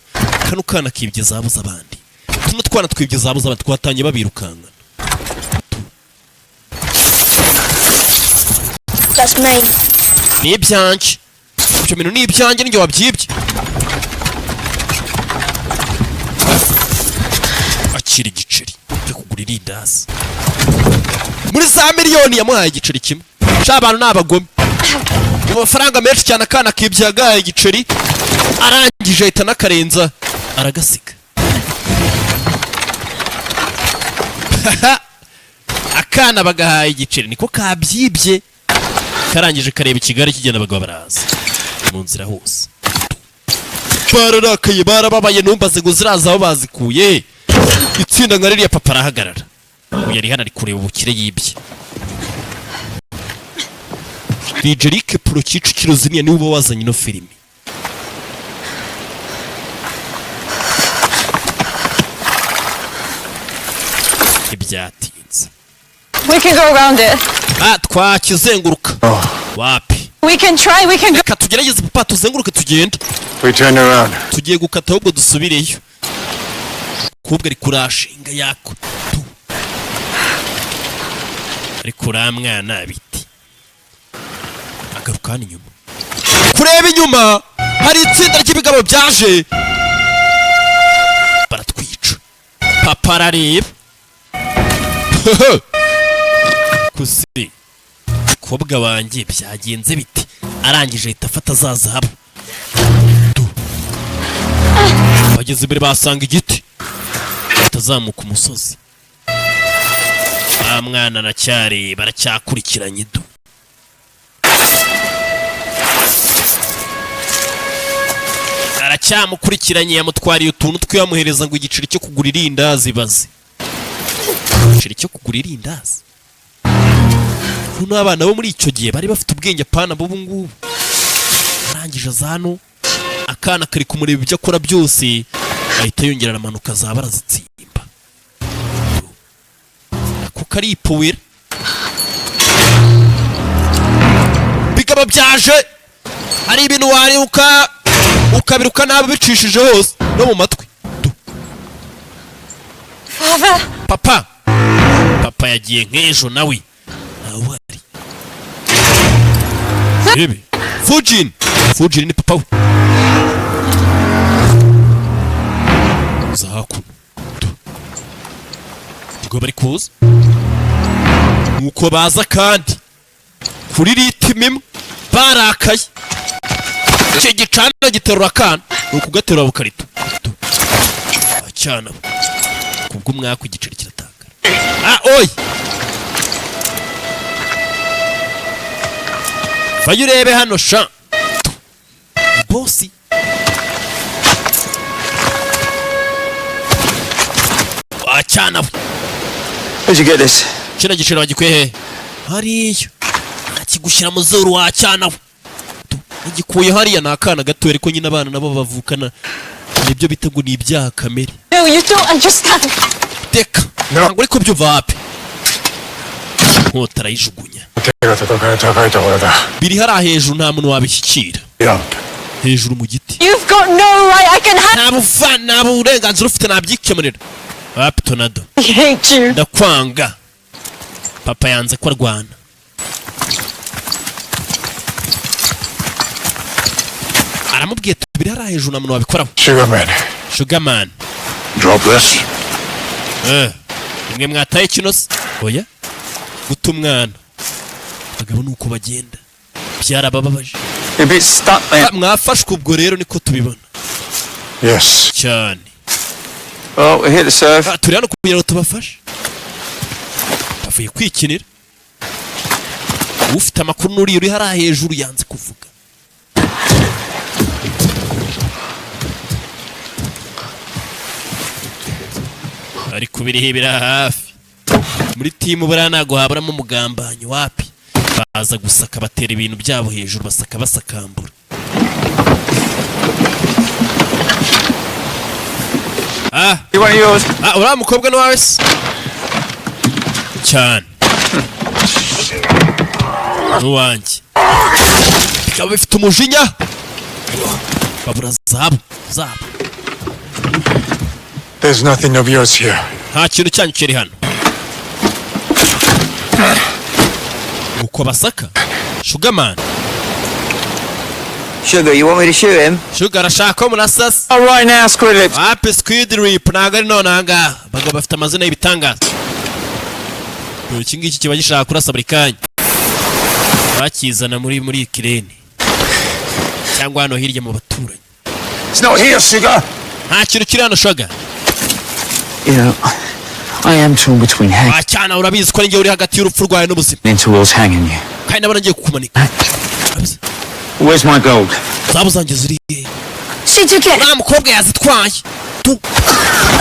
Kano kana kibye zabu z'abandi. Tuno twana twibye zabu z'abandi twatangiye babirukanga. That's mine. Ni ibyanjye. Ibyo bintu ni ibyanjye ninjye wabyibye. Akiri igiceri cyo kugura irindazi. Muri za miliyoni yamuhaye igiceri kimwe. Abantu n'abagome. Amafaranga menshi cyane akana kibyaga igiceri arangije ahita nakarenza aragasiga. Akana bagahaye igiceri niko kabyibye karangije kareba ikigari kigenda bagwa baraza mu nzira hose. Bararakaye barababaye numbaze ngo ziraza aho bazikuye. Itsinda ngaririya papa arahagarara. Yari hano ari kureba ubukire yibye. Rijerique Pro Kicukiro ziniya niwe uba wazanye ino filime. Ibyatinze. We can go around it. Twakizenguruka. Wapi? We can try, we can go. Katugerageze papa tuzenguruke tugenda. We turn around. Tugiye gukata ahubwo dusubireyo. Kubwa ari kurashinga yako. Ari kuramwana biti. Agarukana inyuma. Kureba inyuma hari itsinda ry'ibigabo byaje. Baratwica. Papa arareba. Kusi. Kobwa wanjye byagenze biti. Arangije ahita afata za zahabu. Bageze imbere basanga igiti. Atazamuka umusozi. Mwana na cyari baracyakurikiranye du. Aracyamukurikiranye yamutwariye utuntu twiyamuhereza ngo igiceri cyo kugura irindazi baze. Igiceri cyo kugura irindazi. Kuno abana bo muri icyo gihe bari bafite ubwenge pana bo bungubu. Arangije zano akana kari kumureba ibyo akora byose ahita yongera amanuka za barazitsimba. Ako karipowera. Bigaba byaje hari ibintu wariuka ukabiruka nabi bicishije hose no mu matwi. Papa yagiye nk'ejo nawe awari. Bebe Fujin ni papa we. Zahakuno ubwo bari kuza nuko baza kandi kuri ritime imwe barakaye. Icyo gicana giterura kana nukugaterura bukarito acyana kubwo umwaka igiceri kiratakara. Oy vayo urebe hano sha bosi. Wachana. Where'd you get this? Kino giciro bagikuye he? Hariyo. Akigushira mu zuru wachana. Igikuye hariya nakana gato ariko nyine abana nabo bavukana. Nibyo bitego ni ibyaha kamere. No, you don't understand. Teka. Ntabwo ariko byo vape. Nkota arayijugunya. Biri hara hejuru nta muntu wabishyikira. Hejuru mu giti. You've got no right. I can have. Nta burenganzira ufite nabyikemurira. Wapi Tornado. I hate you. Ndakwanga. Papa yanze ko arwana. Aramubwiye tubiri hara hejuru nta muntu wabikoraho. Sugarman. Drop this. Mwe mwataye kino se? Oya. Guta umwana. Bagabo nuko bagenda. Byarabababaje. A bit stuck there. Mwafashwe ubwo rero niko tubibona. Yes. Cyane. Oh, we hit the surf. Turi hano kugira ngo tubafashe. Bavuye kwikinira. Ufite amakuru nuri uri hara hejuru yanze kuvuga. Ari kubirihibira hafi. Muri timu buranago haburamo umugambanyi wapi. Baza gusaka batera ibintu byabo hejuru basaka basakambura. You want yours? Ura mukobwa no wese. Cyane. Nuwanjye. Bikaba bifite umujinya. Babura zabu. There's nothing of yours here. Nta kintu cyanyu kiri hano. Uko basaka. Sugarman. Sugar, you want me to shoot him? Sugar arashaka munasas. All right now, Squid Lips. Happy Squid Rip nagari nonanga. Baga bafite amazina y'ibitangaza. Iki ngiki kiba gishaka kurasa buri kanya. Bakizana muri Ukraine. Cyangwa hano hirya mu baturanyi. It's not here, Sugar. Nta kintu kiri hano Sugar. You know, I am torn between hanging Cyana urabizi ko ngiye uri hagati y'urupfu rwawe n'ubuzima. and towards hanging you. Kandi nabona ngiye kukumanika. Where's my gold? Zabu zanjye ziri. She took it. Nta mukobwa yazitwaye.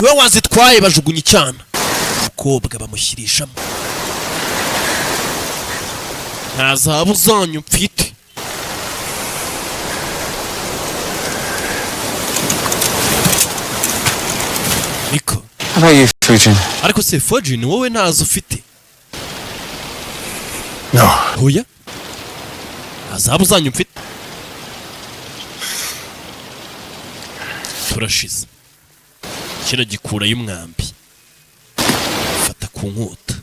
We wazitwaye bajugunya icyana. Mukobwa bamushyirishamo. Nta zabu zanyu mfite. Niko. How about you, Fujin? Ariko se Fujin wowe ntazo ufite. No. Oya. Azabu zanyu mfite. Turashize. Kino gikura y'umwambi. Fata ku nkota.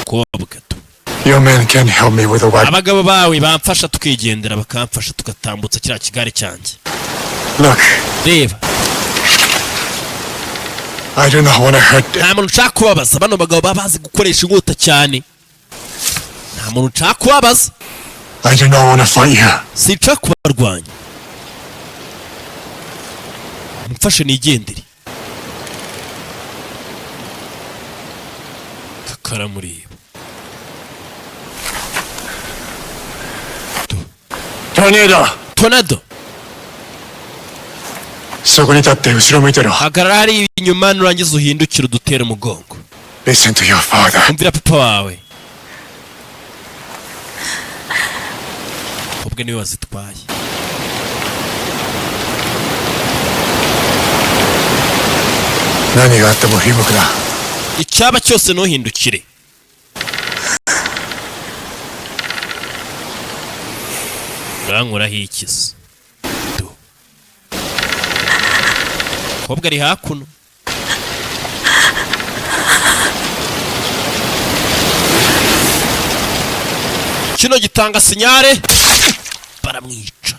Kobwa tu. Your man can help me with a weapon. Abagabo bawe bamfasha tukigendera bakamfasha tugatambutsa kiriya kigare cyanjye. Look, Reba. I do not want to hurt them. Nta muntu nshaka kubabaza. Bano bagabo baba bazi gukoresha inkota cyane. Nta muntu nshaka kubabaza. I do not want to fight you. Sinshaka kubarwanya. Mfashe nigendere. Kakara muribo. Tornado. そこに立って後ろ向いてろ。Hagarara hari inyuma nurangiza uhindukira udutera umugongo. Listen to your father. Umvira papa wawe. Ubwo niwe wazitwaye. Nani ga atte mo himuku da. Icyaba cyose ntuhindukire. Urankuraho ikiso. Kobwa ari hakuno. Kino gitanga sinyare. Baramwica.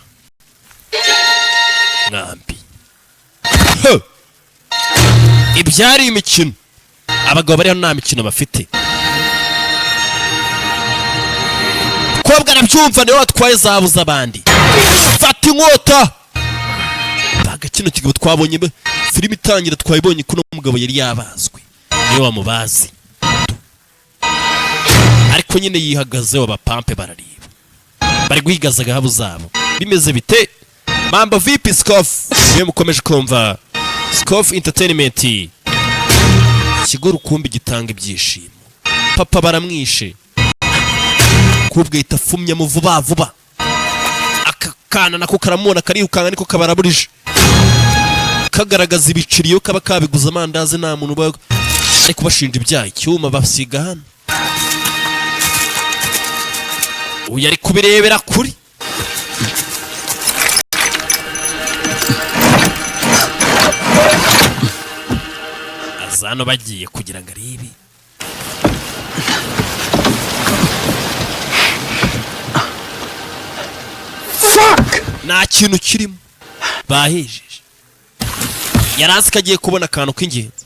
Mwambi. Ibyari imikino. Abagabo bari hano nta mikino bafite. Kobwa arabyumva niwe watwaye zabu z'abandi. Fata inkota. Baga kino kigabo twabonye filime itangira twayibonye kuno mugabo yari yabazwe. Niwe wamubazi. Ariko ariko nyine yihagazeho abapampe barareba bari guhigaza agahabu zabo bimeze bite mamba vipi Scoff niyo mukomeje kumva Scoff Entertainment ikigo rukumbi gitanga ibyishimo papa baramwishe kubwe itafumya mu vuba vuba akakana nako karamubona karirukanga niko kabaraburije kagaragaza ibiciriyo kaba kabiguza amandazi nta muntu ari kubashinja ibyaha icyuma basiga hano uyu ari kubirebera kuri azano bagiye kugira ngo aribi nta kintu kirimo bahejeje yarazi ko agiye kubona akantu k'ingenzi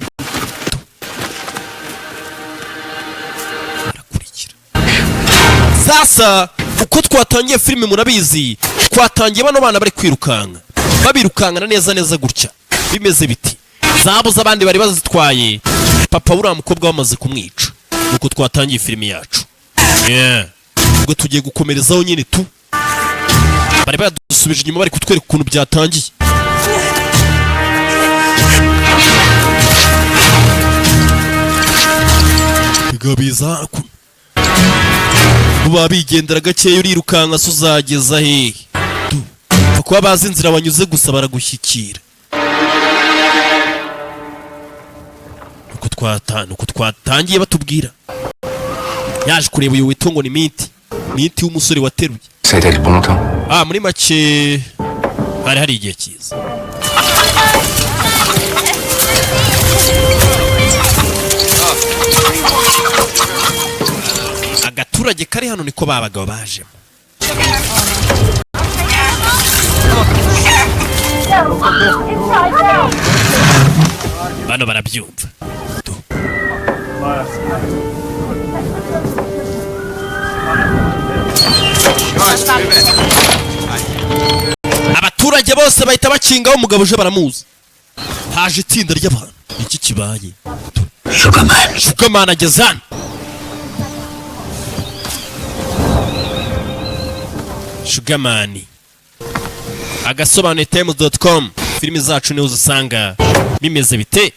barakurikira sasa uko twatangiye filime murabizi twatangiye bano bana bari kwirukanka babirukankana neza gutya bimeze biti zabuze abandi bari bazitwaye papa uriya mukobwa bamaze kumwica nuko twatangiye filime yacu ubwo tugiye gukomerezaho nyine tu bari badusubije inyuma bari kutwereka ukuntu byatangiye bigabiza buba bigendera gakeya urirukanka se uzageza hehe kuba bazi inzira wanyuze gusa baragushyikira nuko twatangiye batubwira yaje kureba uyu witwa ngo ni minti w'umusore wateruye muri make hari igihe cyiza agaturage kari hano niko babagabo bajemo bano barabyumva abaturage bose bahita bakingaho umugabo uje baramuzi haje itsinda ry'abantu iki kibaye Sugarman ageze hano Sugarman Agasobanuye times.com filimi zacu niho uzisanga bimeze bite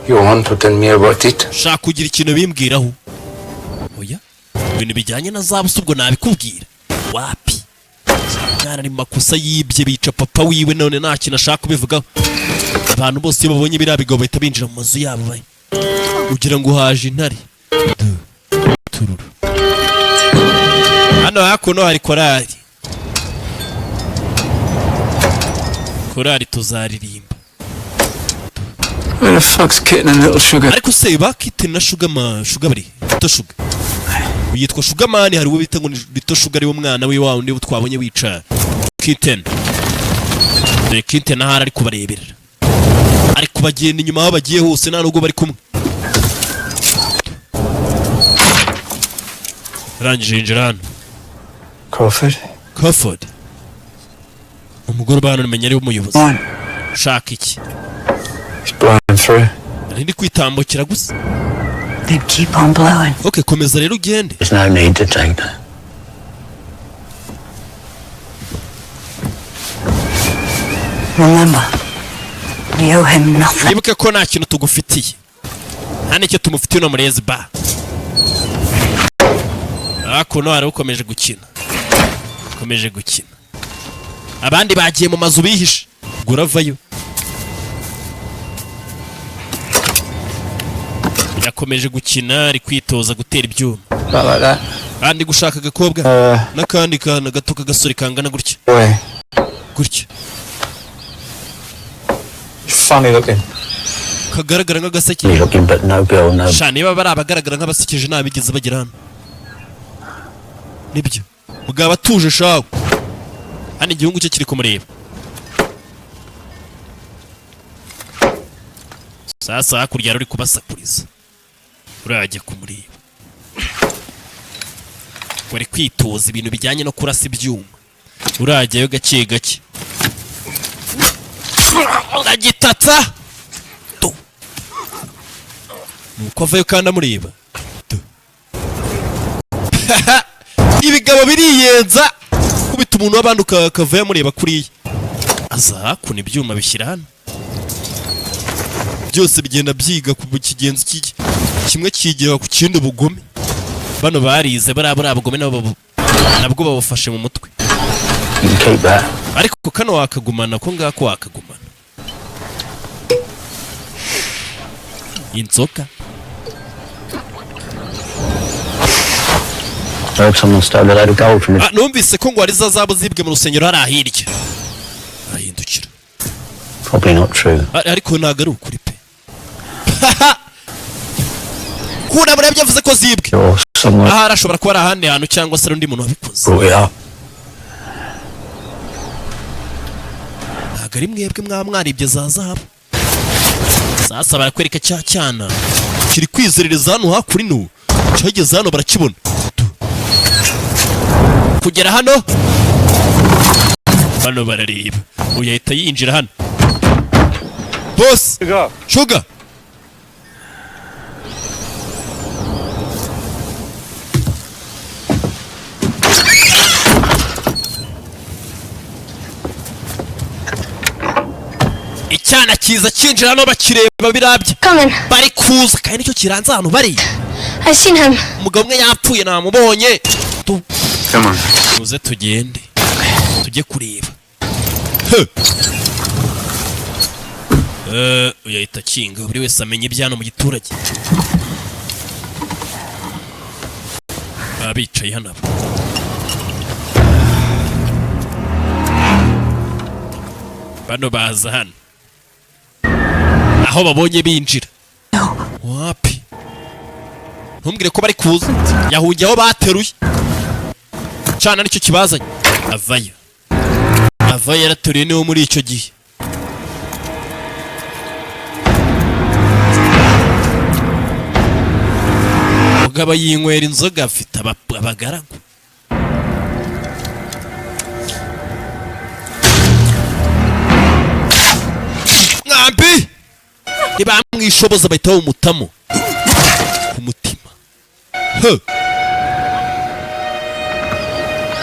You want to tell me about it? shaka kugira ikintu bimbwiraho oya ibintu bijyanye na zabusa ubwo nabikubwira wapi mwana ari makosa yibye bica papa wiwe none nta kintu ashaka kubivugaho abantu bose babonye biriya bigabo bahita binjira mu mazu yabo ugira ngo haje intare tururu hano hakuno hari korari tuzaririmba Where the fuck's Kitten and Little Sugar? ariko se bakite na Sugar bari Little Sugar yitwa Sugarman hari uwo bita ngo Little Sugar ari wo mwana we wawo ndibo twabonye wica Kitten ahari ari kubarebera ari kubagenda inyuma aho bagiye hose nta nubwo bari kumwe rangije injira hano Crawford umugore bana umenya ari umuyobozi ushaka iki ndi kwitambukira gusa Then keep on blowing. okay komeza rero ugende There's no need to take that. Remember, we owe him nothing. nibuke ko nta kintu tugufitiye nta n'icyo tumufitiye no murezi ba hakuno hari ukomeje gukina abandi bagiye mu mazu bihishe guravayo yakomeje gukina ari kwitoza gutera ibyuma kandi gushaka agakobwa n'akandi kana gato k'agasore kangana gutya Funny looking. kagaragara nk'agasekeje You're looking, but no girl, no. sha niba bari abagaragara nk'abasekeje nabigeze bagira hano nibyo mugabo atuje shawe hano igihungu cye kiri kumureba sasa hakurya ruri kubasakuriza urajya kumureba wari kwitoza ibintu bijyanye no kurasa ibyuma urajyayo gake uragitata nuko avayo kandi amureba. Ibigabo biriyenza kubita umuntu w'abandi ukavayo amureba kuriya. Aza kuna ibyuma bishyira hano. Byose bigenda byiga ku kigenzi kimwe kigira ku kindi bugome. Bano barize bari bugome nabwo babufashe mu mutwe. Ariko kano wakagumana ko ngako wakagumana. Inzoka. Numvise ko ngo ari za zabu zibwe mu rusengero hari ahirya. Ahindukira. Probably not true. Ariko ntago ari ukuri pe. Kuna murebye avuze ko zibwe. Aha arashobora kuba ari ahandi hantu cyangwa se undi muntu wabikoze. Ntago ari mwebwe mwaribye za zahabu. Sasa barakwereka cya cyana kiri kwizerereza hano hakuri no cyageze hano barakibona kugera hano bano barareba uyahita yinjira hano. Boss Sugar icyana kiza cinjira hano bakireba birabye bari kuza kandi nicyo kiranze hano bari. I've seen him. Umugabo umwe yapfuye namubonye. Come on. Tuze tugende tujye kureba. Uyahita kinga buri wese amenye ibyano mu giturage. Abicaye hano bano baza hano aho babonye binjira. Wapi ntumbwire ko bari kuza yahungiye aho bateruye cana nicyo kibazanye. Avayo yarateruye niwo muri icyo gihe. Mugabo yinywera inzoga afite abagaragu. Mwambi ntibamwishoboza bahita bamutamo ku mutima.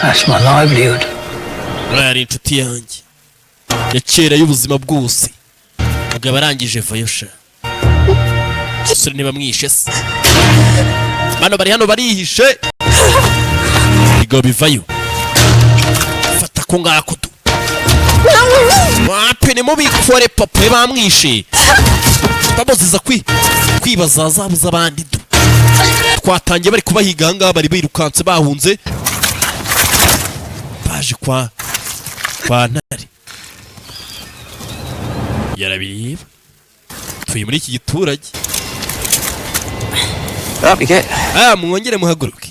That's my livelihood. Yari inshuti yanjye ya kera y'ubuzima bwose. Mugabo arangije vayo sha. Sore ntibamwishe se. Bano bari hano barihishe. Bigo bivayo. Fata ko ngako tu. Wapi ni mubi kwore papa bamwishe. Baboziza kwibaza zabuza abandi. Twatangiye bari kubahiga ngaha bari birukanse bahunze. Baje kwa ntare. Yarabiriba. Tuye muri iki giturage. Mwongere muhaguruke.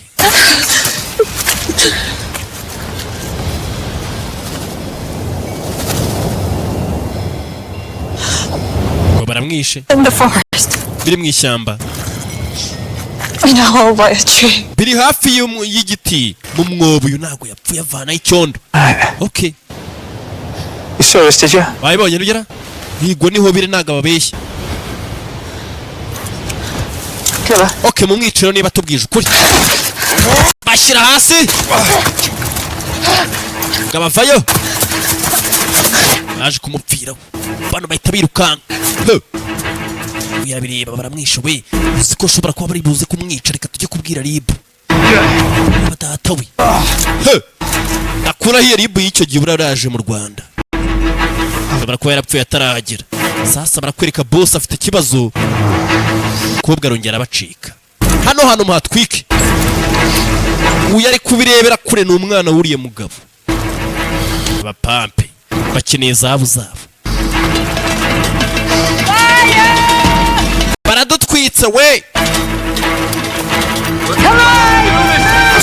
Baramwishe. In the forest. Biri mu ishyamba. In a hole by a tree. Biri hafi y'igiti mu mwobo uyu ntago yapfuye avana icyondo. Okay. You saw us, did you? Bayibonye rugera? Higo niho biri ntago babeshya. Okay, mu mwiciro niba tubwije ukuri. Bashira hasi. Gabavayo. Naje kumupfira. Bano bahita birukanga. Uyabireba baramwishowe. Siko shobora kuba bari buze kumwica reka tujye kubwira RIB. Batatawe. Nakura hiye RIB y'icyo gihe buraraje mu Rwanda. Shobora kuba yarapfuye ataragera. Sasa barakwereka boss afite kibazo. Kobwa arongera abacika. Hano muhatwike. Uyu ari kubirebera kure n'umwana wuriye mugabo. Abapampe bakeneye zabo. Baradutwitse we.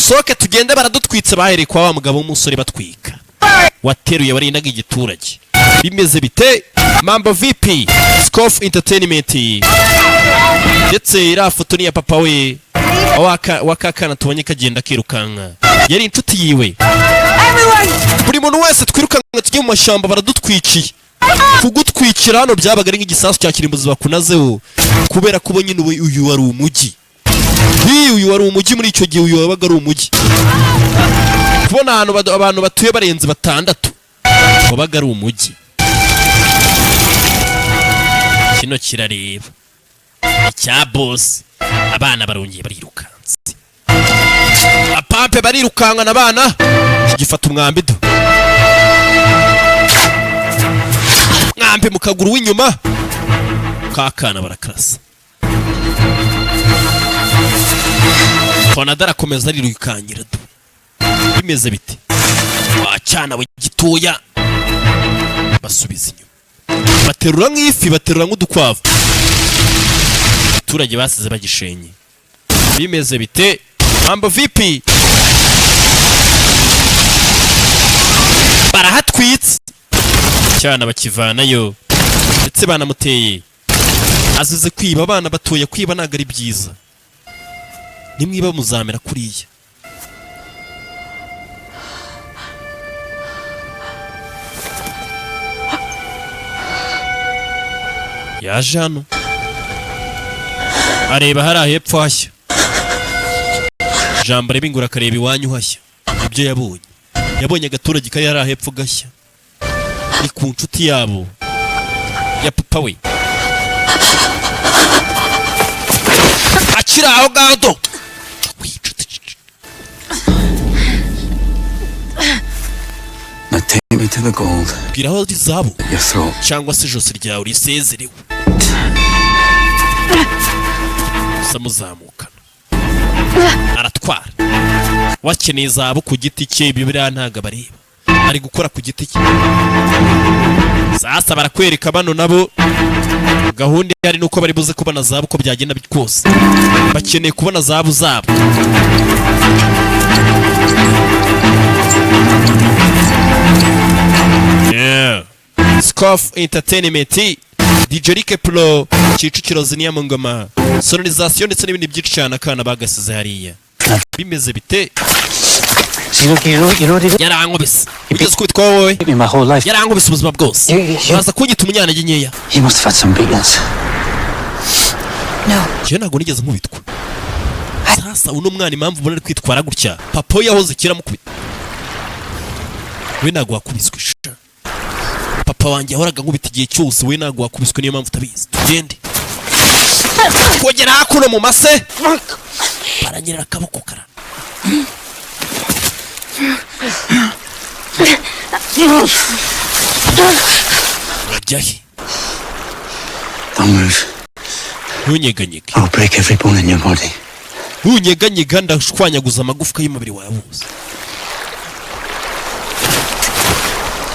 Soke tugende baradutwitse bahereye kwa wa mugabo w'umusore batwika. Wateruye barindaga igiturage. Bimeze bite? Mambo VP Scoff Entertainment. Ndetse ira foto ni ya papa we. Wakakana tubonye kagenda kirukanka. Yari inshuti yiwe. Buri muntu wese twirukanka tujye mu mashamba baradutwikiye. Kugutwikira hano byabaga ari nk'igisasu cya kirimbuzi bakunazeho. kubera ko nyine uyu wari umujyi. Uyu wari umujyi muri icyo gihe, uyu wabaga ari umujyi. Kubona ahantu abantu batuye barenze 6 wabaga ari umujyi. Kino kirareba icya boss. Abana barongeye barirukanse, apampe barirukangana abana. Gifata umwambi do, mwambi mu kaguru w'inyuma kakana barakarasa. Konada arakomeza arirukangira do. Bimeze bite wacana we gitoya? Basubiza inyuma, baterura nk'ifi, baterura nk'udukwavu. Abaturage basize bagishenye. Bimeze bite mambo vipi? Barahatwitse cyana bakivanayo, ndetse banamuteye. Azize kwiba abana batoya, kwiba ntago ari byiza. Nimwiba muzamera kuriya. Yaje hano areba hari hepfo hashya. Jambo rebingura akareba iwanyu hashya. Ibyo yabonye agaturage kari hari hepfo gashya. Ni ku nshuti yabo ya papa we. Akira aho gado. Now take me to the gold. Bwira aho rizabo Your throat. cyangwa se ijosi ryawe risezerewe. Samuzamukana aratwara. Wakeneye izabo ku giti cye, bibiriya ntago bareba. Ari gukora ku giti cye. Sasa barakwereka bano nabo gahunda yari nuko bari buze kubona zabo uko byagenda byose. Bakeneye kubona zabo zabo. Yeah. Scoff Entertainment, DJ Rike Pro, Kicukiro ziniya mu ngoma, sonorisation ndetse n'ibindi byinshi cyane akana bagasize hariya. Bimeze bite? Yarankubise. Ugeze kwitwa wowe? My whole life. Yarankubise ubuzima bwose. Uraza kunyita umunyantege nkeya. He must have had some beatings. No. Je ntago nigeze nkubitwa. Sasa uno mwana impamvu ubona ari kwitwara gutya, papa yahoze kira mukubita. We ntago wakubiswe sha. Papa wanjye yahoraga nkubita igihe cyose, we ntago wakubiswe, niyo mpamvu utabizi. Tugende kugera hakuno mu mase baranyerera akaboko kara. Jahi, Don't move. ntunyeganyege. I'll break every bone in your body. Ntunyeganyega ndashwanyaguza amagufwa y'umubiri wawe wose.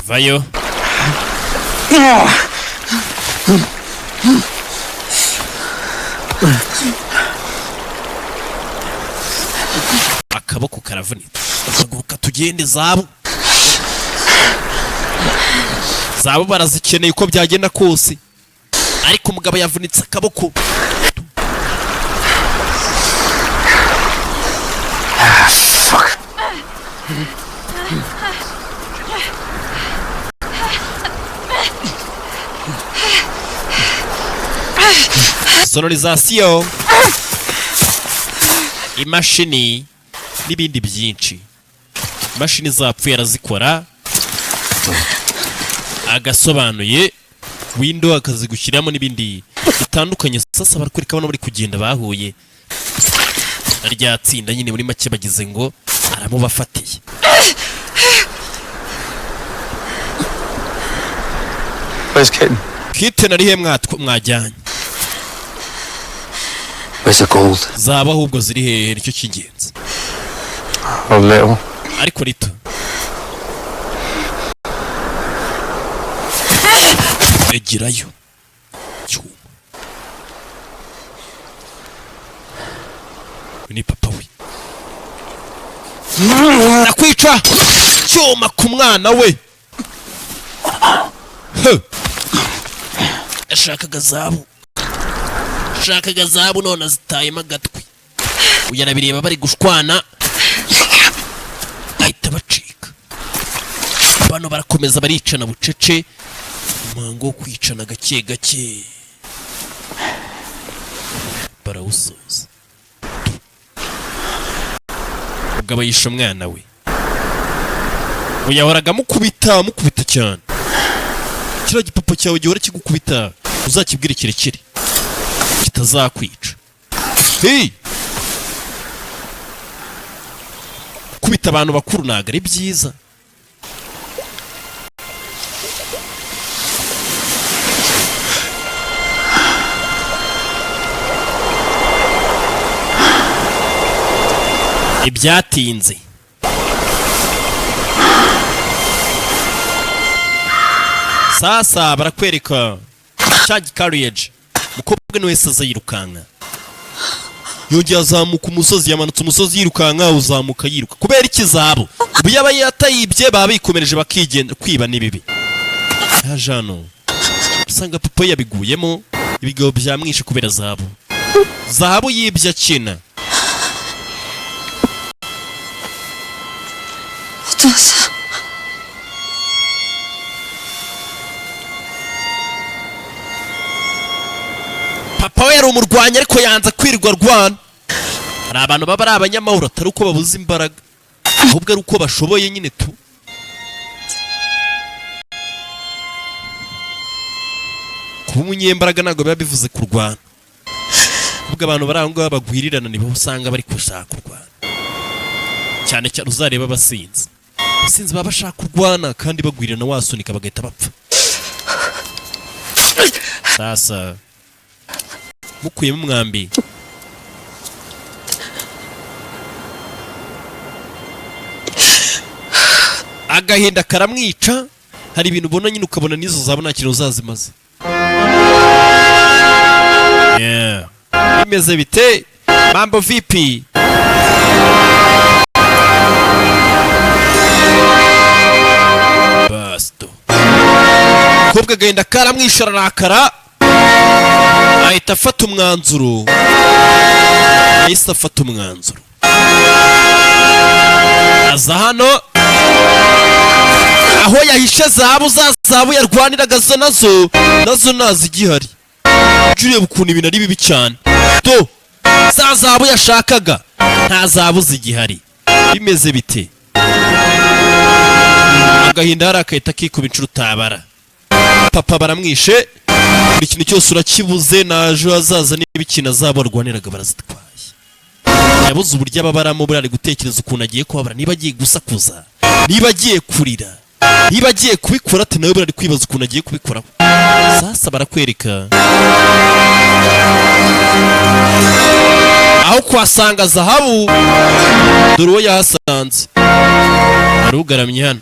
Vayo. Akaboko karavunitse. Haguruka tugende zabo. Zabo barazikeneye uko byagenda kose. Ariko umugabo yavunitse akaboko. Fuck. Sonorisation, imashini n'ibindi byinshi. Imashini zapfuye arazikora. Agasobanuye window akazigushyiramo n'ibindi bitandukanye. Sasa barakwereka bano bari kugenda bahuye. Arya tsinda nyine muri make bagize ngo aramubafatiye. Where's Kitten? Kitten ari he mwajyanye? Where's the gold? Zaba ahubwo ziri hehe nicyo cy'ingenzi. Oh, little. Ariko rito egirayo cyuma. Ni papa we. Nakwica cyuma ku mwana we. Ashakaga zabu none zitayemo agatwi. Uyanabireba bari gushwana ahita bacika. Bano barakomeza baricana bucece, umuhango wo kwicana gake gake. barawusoza. Umugabo yishe umwana we, yahoraga mukubita cyane. Kiriya gipapa cyawe gihora kigukubita uzakibwire kirekire kitazakwica. Hey, kubita abantu bakuru ntago ari byiza. Ibyatinze. Sasa barakwereka charge carriage. Mukobwa ni wese azayirukanka. Yongeye azamuka umusozi, yamanutse umusozi yirukanka, uzamuka yiruka. Kubera ikizabo. Ubu yaba yatayibye baba bikomereje bakigenda kwiba nibibi. Hajano. Usanga papa yabiguyemo, ibigabo byamwishe kubera zahabu. Zahabu yibye akina. Papa we yari umurwanyi ariko yanza kwirirwa rwana. Hari abantu baba ari abanyamahoro atari uko babuze imbaraga, ahubwo ari uko bashoboye nyine tu. Kuba umunyembaraga ntabwo biba bivuze kurwana. Ahubwo abantu bari aho ngaho bagwirirana nibo usanga bari gushaka kurwana. Cyane cyane uzareba abasinzi. Abasinzi baba bashaka kurwana kandi bagwirirana wasunika bagahita bapfa. Sasa mukuyemo umwambi. Agahinda karamwica. Hari ibintu ubona nyine ukabona nizo zaba nta kintu uzazimaze. Yeah. Bimeze bite? Mambo vipi? Basto. Kobwa agahinda karamwisha arakara. Ahita afata umwanzuro. Aza hano aho yahishe zahabu, za zahabu yarwaniraga nazo nazi igihari. Juriye ukuntu ibintu ari bibi cyane. To za zahabu yashakaga nta zahabu zigihari. Bimeze bite? Agahinda harakahita kikuba inshuro utabara. Papa baramwishe, buri kintu cyose urakibuze, naje hazaza n'ibikina zabo arwaniraga barazitwaye. Yabuze uburyo ababaramo burari gutekereza ukuntu agiye kubabara, niba agiye gusakuza, niba agiye kurira, niba agiye kubikora ati nawe burari kwibaza ukuntu agiye kubikora. Sasa barakwereka aho kwasanga zahabu, dore uwo yahasanze arugaramye hano.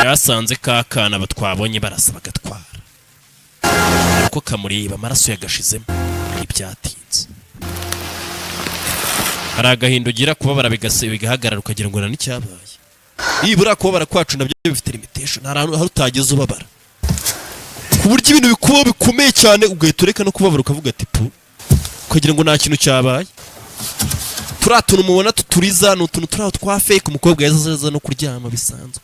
Yasanze kakana batwabonye barasa bagatwara, ariko kamureba amaraso yagashizemo. Ibyatinze. Hari agahinda ugira kubabara bigahagarara ukagira ngo n'icyabaye. Ibura kubabara kwacu nabyo bifite limitation. Hari ahantu utageze ubabara ku buryo ibintu bikuba bikomeye cyane ugahita ureka no kubabara ukavuga ati pu, ukagira ngo nta kintu cyabaye. Turiya tuntu mubona tuturiza ni utuntu turiho twa fake. Umukobwa yazaza no kuryama bisanzwe.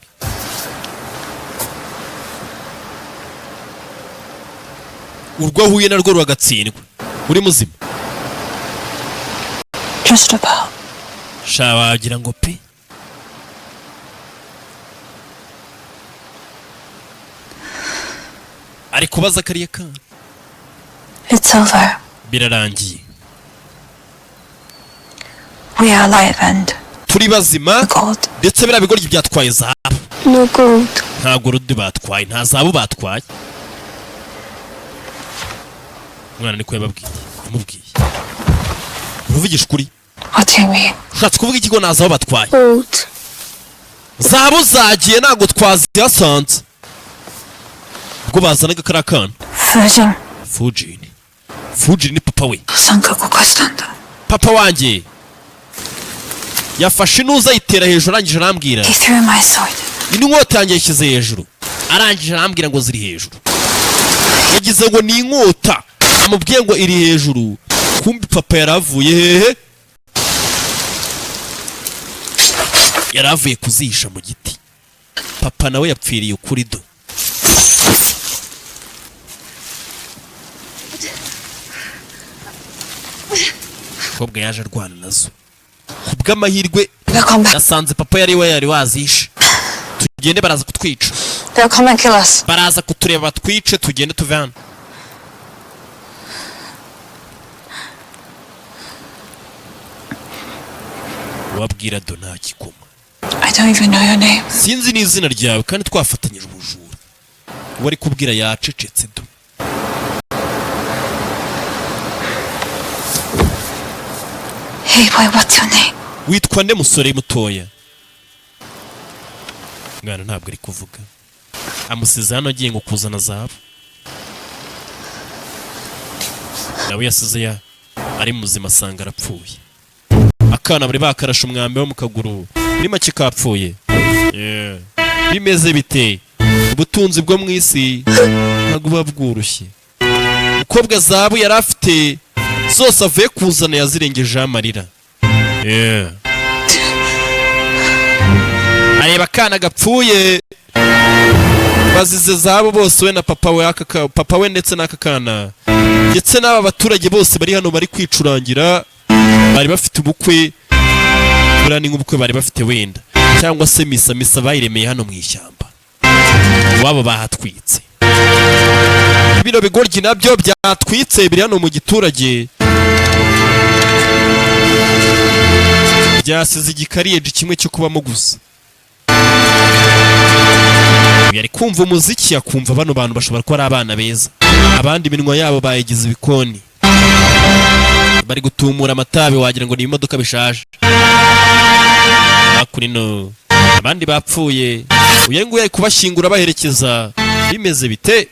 Urwo ahuye narwo rwagatsindwa. Uri muzima? Just about. Sha wagira ngo pe. Ari kubaza kariye kana. It's over. Birarangiye. We are alive and Turi bazima gold. ndetse bira bigoryi byatwaye zahabu. No gold. Ntabwo rudi batwaye, nta zahabu batwaye. Mwana niko yababwiye, yamubwiye. Uruvugisha ukuri. What do you mean? Ushatse kuvuga ikigo nta zahabu batwaye. Gold. Zahabu zagiye ntabwo twazihasanze. Ubwo bazanaga kariya kana. Fujin ni papa we. Papa wanjye yafashe inuza ayitera hejuru, arangije arambwira. He threw my sword. Inkota yanjye yashyize hejuru, arangije arambwira ngo ziri hejuru. Yagize ngo ni inkota, amubwiye ngo iri hejuru. Kumbi papa yaravuye hehe? Yaravuye kuzisha mu giti. Papa nawe yapfiriye ukuri do. umukobwa yaje arwana nazo kubw'amahirwe They'll come back. nasanze papa yari wazishe. Tugende baraza kutwica. They'll come and kill us. Baraza kutureba batwice tugende tuve hano. Wabwira do nta kikoma. I don't even know your name. Sinzi n'izina ryawe kandi twafatanyije ubujura. Wari kubwira yacecetse do. Hey boy, what's your name? Witwa nde musore mutoya? Mwana ntabwo ari kuvuga. Amusize hano agiye ngo kuzana zahabu. Nawe yasize ari muzima asanga arapfuye. Akana bari bakarasha umwambi wo mu kaguru. Muri make kapfuye. Bimeze bite? Ubutunzi bwo mu isi ntabwo buba bworoshye. Umukobwa zahabu yari afite zose avuye kuzana yazirengeje amarira. Areba akana gapfuye. Bazize zahabu bose we na papa we ndetse n'aka kana. Ndetse n'aba baturage bose bari hano bari kwicurangira. Bari bafite ubukwe. Buriya ni nk'ubukwe bari bafite wenda. Cyangwa se misa bayiremeye hano mu ishyamba. Wabo bahatwitse. Bino bigoryi nabyo byatwitse biri hano mu giturage. Byasize igikariyeje kimwe cyo kubamo gusa. Yari kumva umuziki akumva bano bantu bashobora kuba ari abana beza. Abandi iminwa yabo bayigize ibikoni. Bari gutumura amatabi wagira ngo ni imodoka bishaje. Akurino abandi bapfuye. Uye nguye kubashingura baherekeza. Bimeze bite?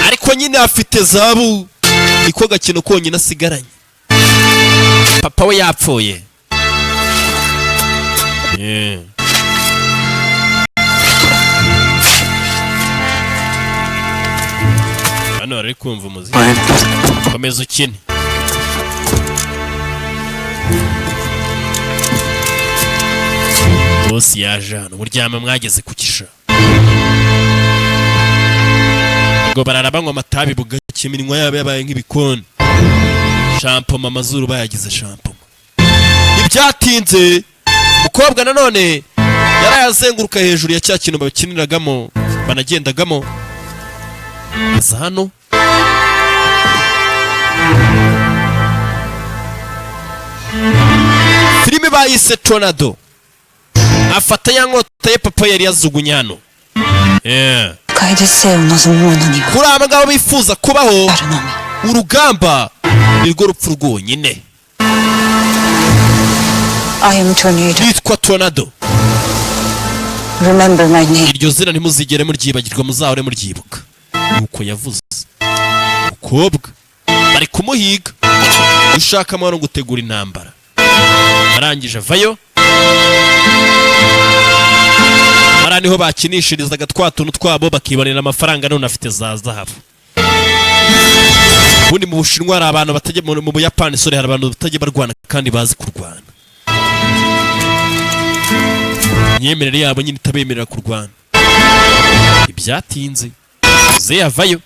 Ariko nyine afite zahabu. Niko gakino konyine asigaranye. Papa we yapfuye. Hano ari kumva umuziki. Komeza ukine. Bosi yaje hano muryama mwageze ku kisha. Ngo bararabanywa amatabi bugake iminwa yabo yabaye nk'ibikoni. Shampoma amazuru bayagize shampoma. Ibyatinze umukobwa nanone yarayazenguruka hejuru ya cya kintu bakiniragamo banagendagamo. Aza hano filime bayise Tornado. Afata ya nkota ye papa yari yazugunye hano. Kuri aba ngabo bifuza kubaho urugamba nirwo rupfu rwonyine. I am Tornado. Yitwa Tornado. Remember my name. Iryo zina ntimuzigere muryibagirwa muzahore muryibuka. Nuko yavuze. Umukobwa bari kumuhiga. Ushaka amahoro gutegura intambara. Arangije avayo. Ara niho bakinishirizaga twa tuntu twabo bakibonera amafaranga none afite za zahabu. Bundi mu Bushinwa hari abantu batajya mu Buyapani sore hari abantu batajya barwana kandi bazi kurwana. Nyemerere yabo nyine itabemerera kurwana. Ibyatinze. Ze yavayo.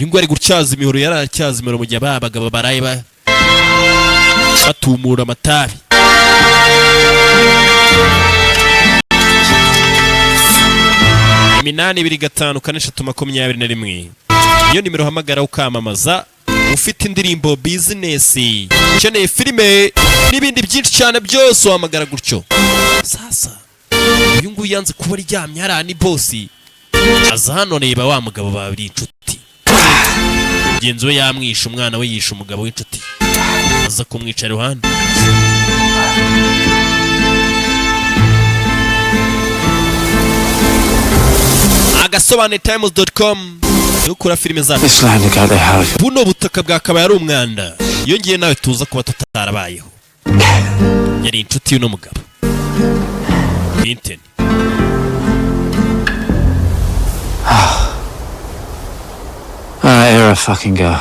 Yungu ari gutyaza imihoro yaracyaza imihoro mu gihe abagabo baraye batumura amatabi. Minani 25 iyo nimero hamagara ukamamaza ufite indirimbo business ukeneye filime n'ibindi byinshi cyane byose wahamagara gutyo. Sasa uyu nguyu yanze kuba ryamye harani bosi aza hano reba wa mugabo babiri inshuti. Mugenzi we yamwishe umwana we yishe umugabo w'inshuti aza kumwicara iruhande. Agasobanuye times.com ukura filime zacu. Buno butaka bwakabaye ari umwanda iyo ngiye nawe tuza kuba tutarabayeho. Yari inshuti y'uno mugabo Clinton. Here I fucking go.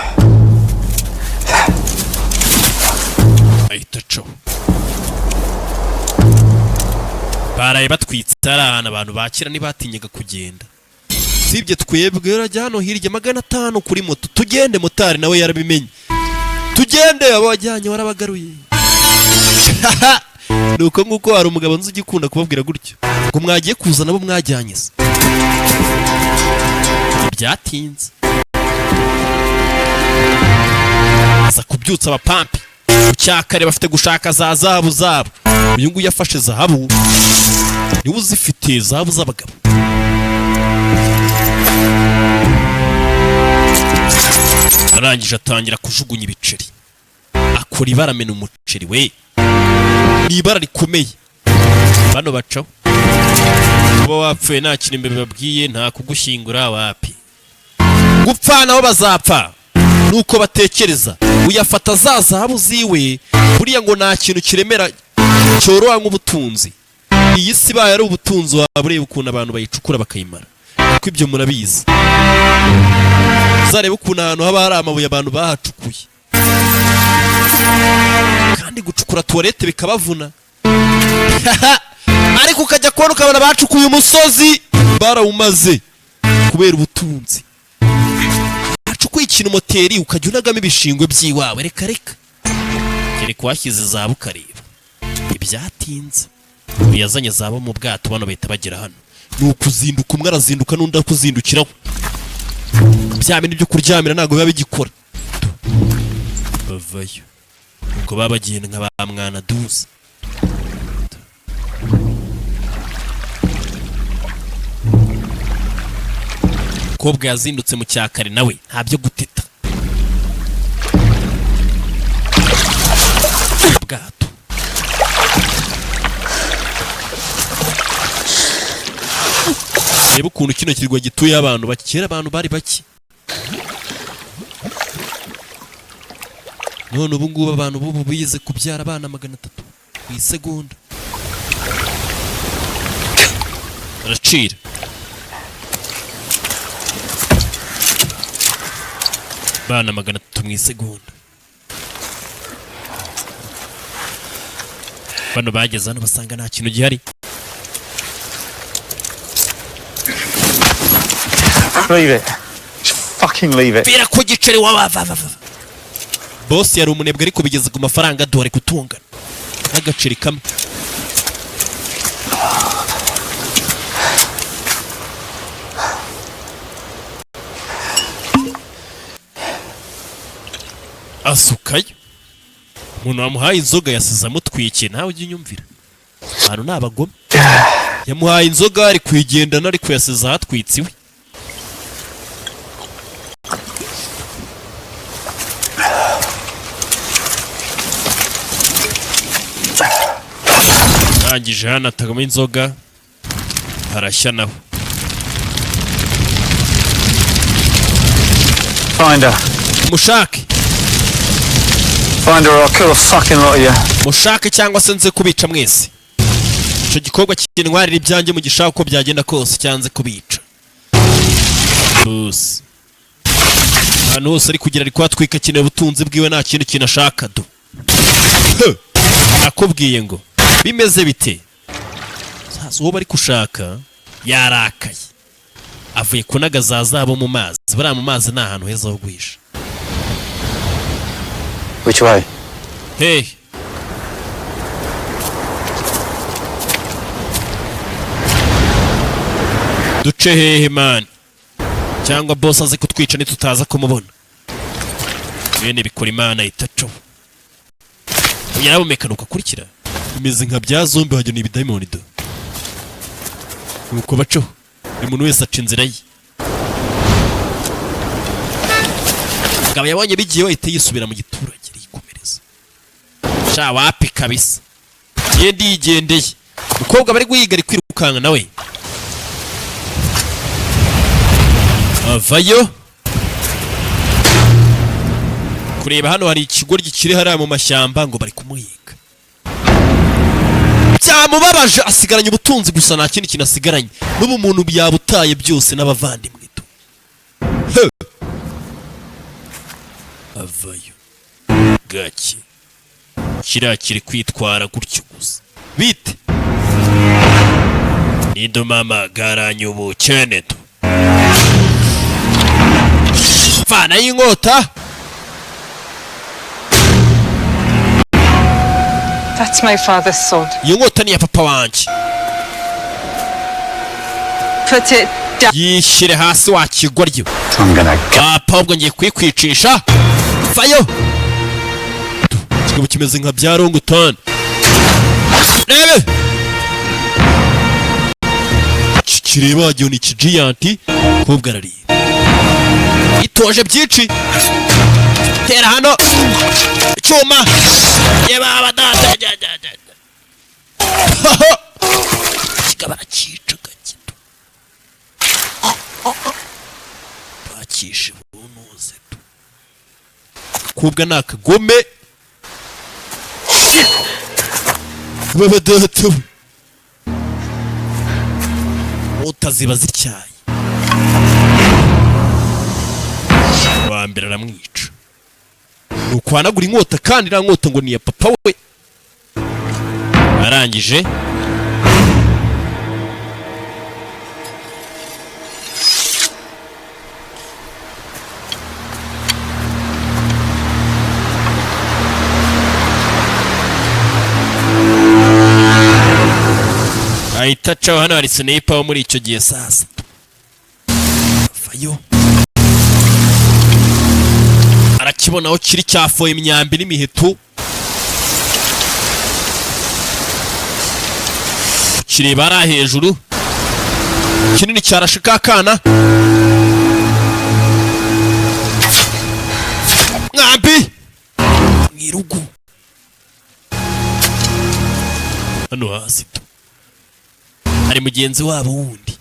Ahita co baraye batwitse ari ahantu abantu bakira ntibatinyaga kugenda. Sibye twebwe rajya hano hirya 500 kuri moto tugende, motari nawe yarabimenye. Tugende abajyanye warabagaruye. Nuko nguko hari umugabo nzi ugikunda kubabwira gutyo ngo mwagiye kuza nabo mwajyanye se. Byatinze aza kubyutsa abapampi cyakare bafite gushaka za zahabu zabo. Uyu nguyu yafashe zahabu niwe uzifite zahabu z'abagabo. Arangije atangira kujugunya ibiceri, akora ibara amena umuceri we, ni ibara rikomeye. Bano bacaho kuba wapfuye nta kintu imbere babwiye, nta kugushyingura wapi, gupfa nabo bazapfa. Nuko batekereza uyafata za zahabu ziwe, buriya ngo nta kintu kiremera cyoroha nk'ubutunzi. Iyi si baye ari ubutunzi waba ureba ukuntu abantu bayicukura bakayimara, kuko ibyo murabizi. Zareba ukuntu ahantu haba hari amabuye abantu bahacukuye, kandi gucukura tuwarete bikabavuna. Ariko ukajya kubona ukabona bacukuye umusozi barawumaze kubera ubutunzi. Bacukuye ikintu moteri ukajya unagamo ibishingwe by'iwawe, reka kereka washyize zahabu ukareba. Ibyatinze yazanye zahabu mu bwato, bano bahita bagera hano. Ni ukuzinduka, umwe arazinduka n'undi akuzindukiraho. Bya bintu byo kuryamira ntabwo biba bigikora. Bavayo ubwo babagenda nka ba mwana duza. Kobwa yazindutse mu cyakare nawe nta byo guteta. Bwato reba ukuntu kino kirwa gituye abantu bakera, abantu bari bake. None ubu ngubu abantu bubu bize kubyara abana 300 ku isegonda. Aracira bana 300 mu isegonda. Bano bageze hano basanga nta kintu gihari. Leave it. Just fucking leave it. Bira ko giceri wa boss yari umunebwe, ariko bigeze ku mafaranga duhari kutungana n'agaceri kamwe. Asukayo umuntu wamuhaye inzoga yasize amutwikiye, nawe ujya unyumvira. Abantu ni abagome. Yamuhaye inzoga ari kwigendana, ariko yasize ahatwitse iwe. Arangije hano atagamo inzoga harashya naho. Find her. Mushake. Find her or I'll kill a fucking lot of you. Mushake cyangwa se nze kubica mwese. Ico gikorwa cy'intwarira ibyanjye mu gishaka uko byagenda kose cyanze kubica. Boss. Hano hose ari kugira ari kwatwika kine butunzi bwiwe nta kintu kinashaka do. Akubwiye ngo bimeze bite? Sasa uwo bari kushaka yarakaye. Avuye kunaga zazabo mu mazi. Bari mu mazi nta hantu heza ho guhisha. Which way? Hey. Duce hehe man. Cyangwa boss aze kutwica nitutaza kumubona. Bene bikora Imana itaco. Yarabumekanuka kurikira. Bimeze nka bya zombi hajya ni ibidayimoni do. Nuko baco. Buri muntu wese aca inzira ye. Ngabo yabonye bigiye wahita yisubira mu giturage rikomereza. Sha wapi kabisa. Yendi yigendeye. Umukobwa bari guhiga ari kwirukanga nawe. Avayo. Kureba hano hari ikigoryi kiri hariya mu mashyamba ngo bari kumuhiga. Byamubabaje, asigaranye ubutunzi gusa nta kindi kinasigaranye. N'ubu muntu byabutaye byose n'abavandimwe tu. Avayo. Gake. Kiri kwitwara gutyo gusa. Bite. idumamagaranye ubukene tu vana y'inkota. That's my father's sword. Iyo nkota ni iya papa wanjye. Put it down. Yishyire hasi wakigwa ryo. I'm gonna Papa ubwo ngiye kwikwicisha. Vayo. Kikaba kimeze nka bya rongutani. Rebe. Kireba wagiye ni kijiyanti kobwa arariye. Itoje byinshi. Tera hano. Cyuma. Yeba abadata. Kikaba cyica gakito. Bakishe bunuze tu. Kobwa nakagome. Babadata. Utaziba zityaye. Wambera aramwica. Nuko hanagura inkota kandi iriya nkota ngo ni iya papa we. Arangije ahita acaho. Hano hari sniper wo muri icyo gihe sasa. Vayo. Arakibona aho kiri cyafoye imyambi n'imiheto. Kireba ari hejuru. Kinini cyarashe kakana. Mwambi mwirugu. Hano hasi tu hari mugenzi wabo wundi.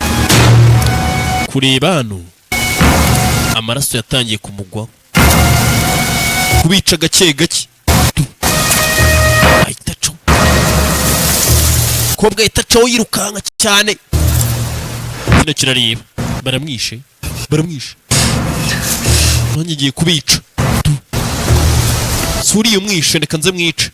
Kureba hano amaraso yatangiye kumugwaho. Kubica gake gake. Ahita acaho. Kobwa ahita acaho yirukanka cyane. Kino kirareba. Baramwishe. Nanjye ngiye kubica. Suriye umwishe reka nze mwice.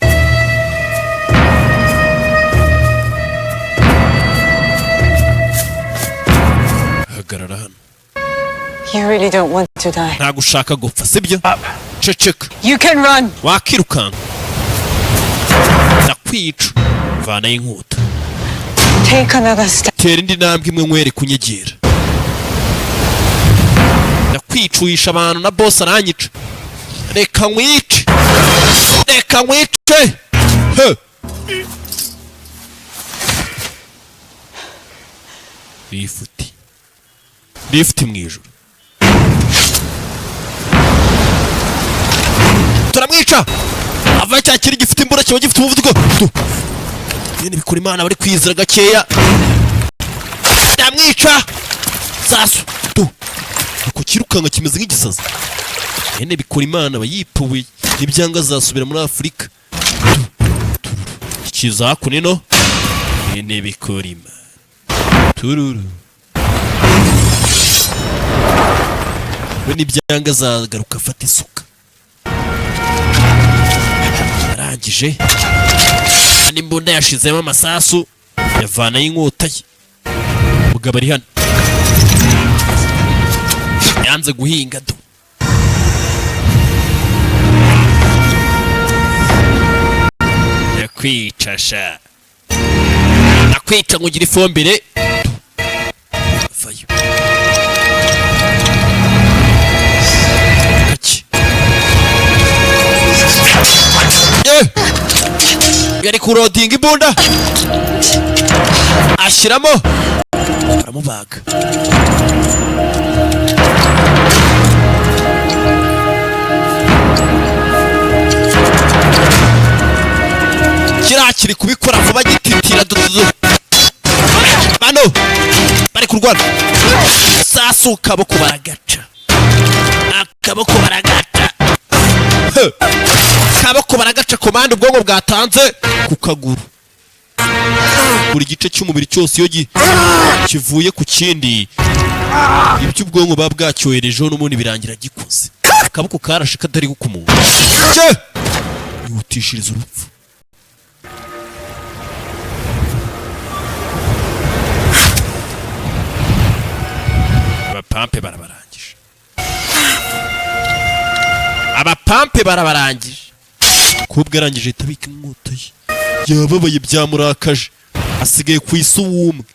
Hagarara hano. You really don't want to die. Nta gushaka gupfa sibyo? Ceceka. You can run. Wakirukanka. Ndakwica. Vana y'inkota. Take another step. Tera indi ntambwe imwe nkwere kunyegera. Ndakwicuhisha abantu na boss aranyica. Reka nkwice. He. Lift mu ijuru. Turamwica. Ava cyakiri gifite imbura cyo gifite umuvuduko. Yene bikora Imana bari kwizira gakeya. Ndamwica. Sasu. Uko kirukanka kimeze nk'igisazi. Yene bikora Imana bayipuwe n'ibyanga zasubira muri Afurika. Kiza hakunino. Yene bikora Imana. Tururu. We n'ibyanga zagaruka afata isuka. Arangije n'imbunda yashizemo amasasu yavana y'inkota ye. Mugabo ari hano yanze guhinga do. Yakwicasha nakwica ngo ugire ifumbire. Vayo. Yari kurodinga imbunda ashyiramo aramubaga. Kiri kubikora vuba gititira dudu. Bano bari kurwana. Sasu kaboko baragaca. Akaboko baragaca. Kaboko baragaca komande ubwongo bwatanze ku kaguru. Buri gice cy'umubiri cyose iyo kivuye ku kindi ibyo ubwongo babwacyoherejeho n'ubundi birangira gikuze. Akaboko karashe katari gukumuntu. Yihutishiriza urupfu. abapampe barabarangije. Abapampe barabarangije. Kubwe arangije itabika inkota ye. Yababaye byamurakaje. Asigaye ku isuwumwe.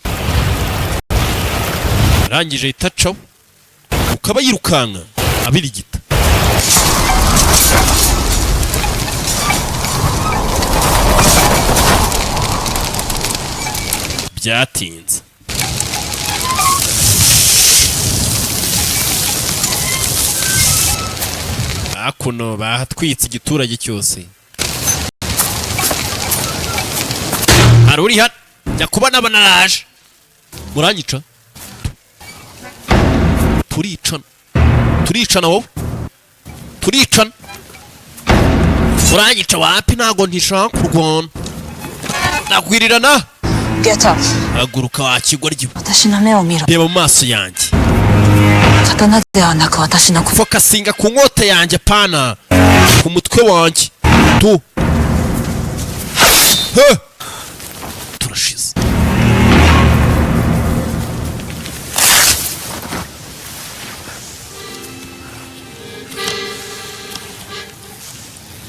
Arangije itacaho. Ukaba yirukanka abirigita. Byatinze. Hakuno bahatwitse igiturage cyose. Aruri hano jya kubona banaraje. Muranyica. Turicana wowe. Turicana. Muranyica wapi ntago ntishaka kurwana. Nagwirirana. Get up. Haguruka wakigwa ryo. 私の目を見ろ。 Reba mu maso yanjye. 刀ではなく私の心。 Fokasinga ku nkota yanjye pana. Ku mutwe wanjye. Tu. He. Turashize.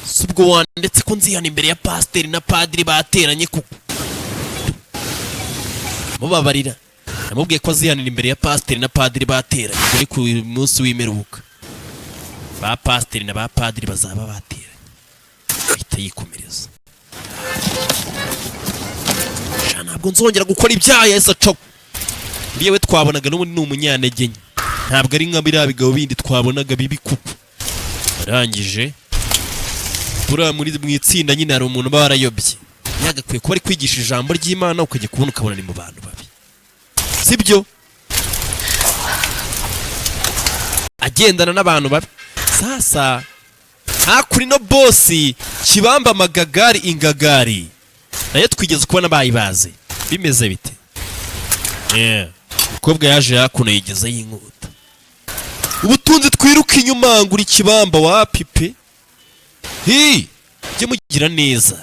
Subwo wandetse ko nzihana imbere ya pasiteri na padiri bateranye kuko mubabarira. Namubwiye ko azihanira imbere ya pasiteri na padiri bateranye kuri ku munsi w'imperuka. Ba pasiteri na ba padiri bazaba bateranye. Ahita yikomereza. Ntabwo nzongera gukora ibyaha yesa cyo. Ndiyewe twabonaga n'ubundi ni umunyanege nke. Ntabwo ari nka biriya bigabo bindi twabonaga bibi kuko. Arangije buriya muri mu itsinda nyine hari umuntu uba warayobye. Yagakwiye kuba ari kwigisha ijambo ry'Imana ukajya kubona ukabona ni mu bantu babi. Sibyo? Agendana n'abantu babi. Sasa hakuri no bossi kibamba magagari ingagari. Nayo twigeze kubona bayibaze. Bimeze bite? Kobwa yaje hakuno yigeze y'inkota. Ubutunzi twiruka inyuma nguri kibamba wapipe. Hi, jye mugira neza.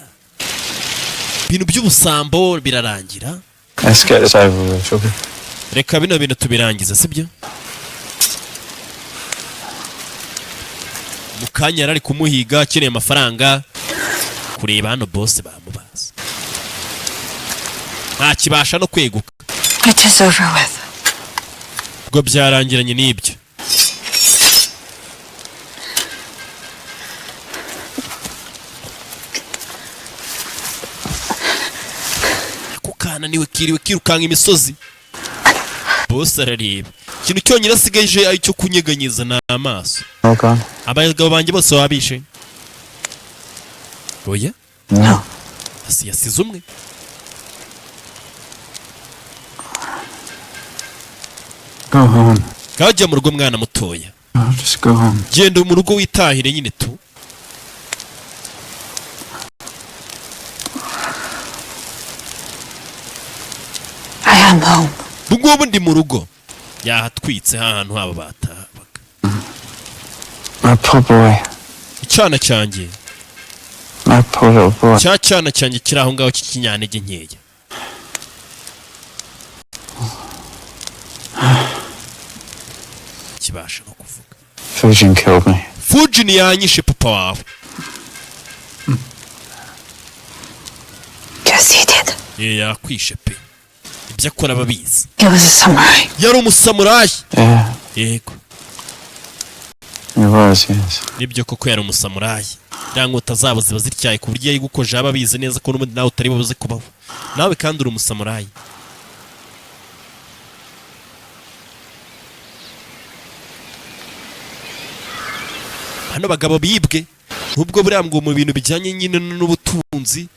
Bintu by'ubusambo birarangira. Let's get this over with, shall we? Reka bino bintu tubirangiza, sibyo? Mukanya yarari kumuhiga akeneye amafaranga kureba hano boss bamubaza. Nta kibasha no kweguka. It is over with. Ngo byarangiranye n'ibyo. Kukana niwe kiriwe kirukanga imisozi. Boss arareba. Ikintu cyonyine asigaje ari cyo kunyeganyiza na amaso. Okay. Abagabo banjye bose wabishe. Oya? No. Yasize umwe. Go home. Kajya mu rugo mwana mutoya. I'll just go home. Genda mu rugo witahire nyine tu. I am home. Bungubu ndi mu rugo. Yahatwitse ahantu haba batahabaga. My poor boy. Icyana cyanjye. My poor little boy. Cya cyana cyanjye kiri aho ngaho cy'ikinyanege nkeya. Kibasha no kuvuga. Fujin killed me. Fujin yanyishe papa wawe. Yes, he did. Yakwishe pe. Ibyo akora babizi. He was a samurai. Yari umusamurayi. Yeah, Yego. he was, yes. Nibyo koko yari umusamurayi. Yankota zabo ziba zityaye ku buryo yigukoje aba bize neza ko n'ubundi nawe utari buze kubaho. Nawe kandi uri umusamurayi. Hano bagabo bibwe nubwo buriya ngo mu bintu bijyanye nyine n'ubutunzi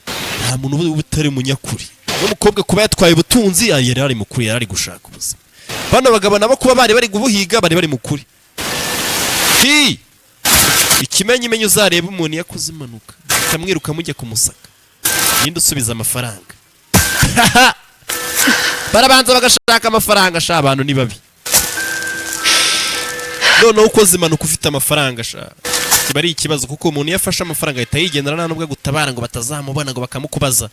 nta muntu uba utari munyakuri. N'umukobwa kuba yatwaye ubutunzi yari ari mukuri, yari ari gushaka ubuzima. Bano bagabo nabo kuba bari gubuhiga bari mukuri. Hi! Ikimenyimenyi uzareba umuntu yakoze impanuka ukamwiruka mujya kumusaka. Ninde usubiza amafaranga? Barabanza bagashaka amafaranga sha abantu ni babi. None ukoze impanuka ufite amafaranga sha. Kiba ari ikibazo kuko umuntu yafashe amafaranga ahita yigendera nta nubwo gutabara ngo batazamubona ngo bakamukubaza.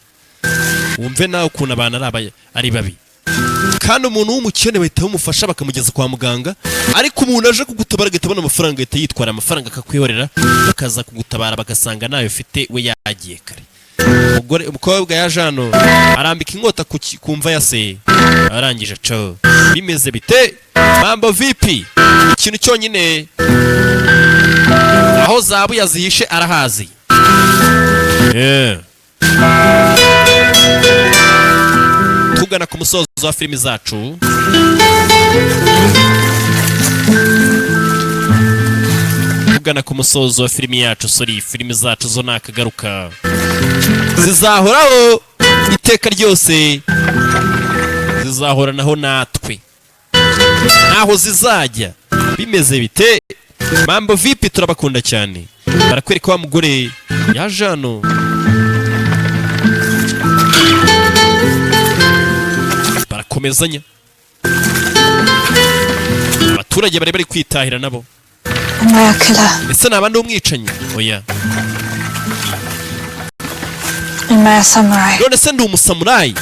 Wumve nawe ukuntu abantu ari babi. kandi umuntu w'umukene bahita bamufasha bakamugeza kwa muganga, ariko umuntu aje kugutabara agahita abona amafaranga ahita yitwara amafaranga akakwihorera, bakaza kugutabara bagasanga nayo ufite we yagiye kare. Umukobwa yaje hano arambika inkota ku mva ya se, arangije co bimeze bite mambo vipi. Ikintu cyonyine aho zabu yazihishe arahazi. Tugana ku musozo wa filimi zacu. Tugana ku musozo wa filimi yacu, filimi zacu zo nakagaruka. Zizahoraho iteka ryose, zizahoranaho natwe naho zizajya. Bimeze bite mambo vipi, turabakunda cyane. Barakwereka wa mugore yaje hano, barakomezanya, abaturage bari kwitahira nabo. Ese naba ndi umwicanyi? Oya. None se ndi umusamurayi?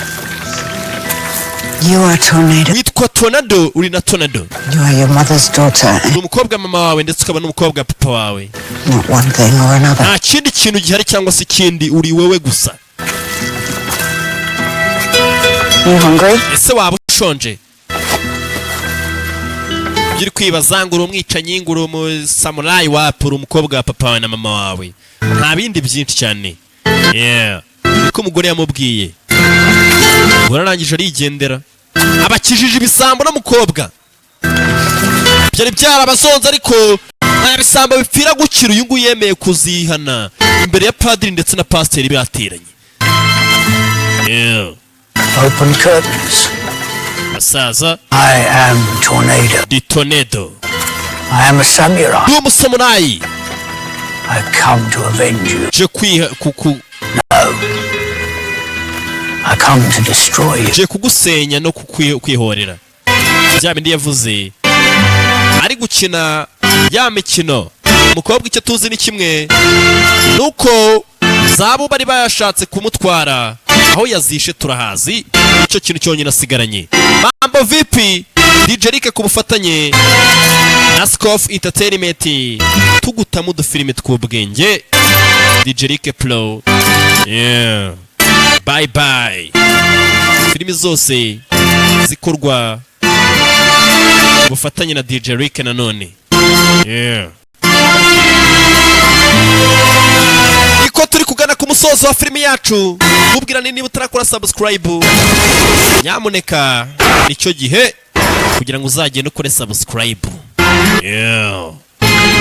You are Tornado. Witwa Tornado, uri na Tornado. You are your mother's daughter. Uri umukobwa mama wawe ndetse ukaba n'umukobwa papa wawe. Not one thing or another. Nta kindi kintu gihari cyangwa se ikindi, uri wewe gusa. You hungry? Ese waba ushonje? Uri kwibaza ngo uri umwicanyi, ngo uri umusamurayi wapi, uri umukobwa wa papa wawe na mama wawe. Nta bindi byinshi cyane. Niko umugore yamubwiye. Urarangije arigendera. Abakijije ibisambo n'umukobwa. Byari byarabazonze, ariko nta bisambo bipfira gukira. Uyu nguyu yemeye kuzihana imbere ya padiri ndetse na pasiteri bateranye. Open curtains. Asaza. I am Tornado. The Tornado. I am a samurai. Ndi umusamurayi. I've come to avenge you. Je No. I come to destroy you. Je kugusenya no kwihorera. Bya bindi yavuze ari gukina ya mikino. Umukobwa icyo tuzi ni kimwe, nuko zabo bari bayashatse kumutwara, aho yazishe turahazi. Icyo kintu cyonyine asigaranye. Mambo vipi DJ Rick ku bufatanye na Scoff Entertainment, tugutamo udufilime tw'ubwenge. DJ Rick Pro. Bye bye. Filimi zose zikorwa ubufatanye na DJ Rick nanone. Iko turi kugana ku musozo wa filimi yacu. Mubwira niba utarakora subscribe, nyamuneka nicyo gihe kugira ngo uzagende ukore subscribe.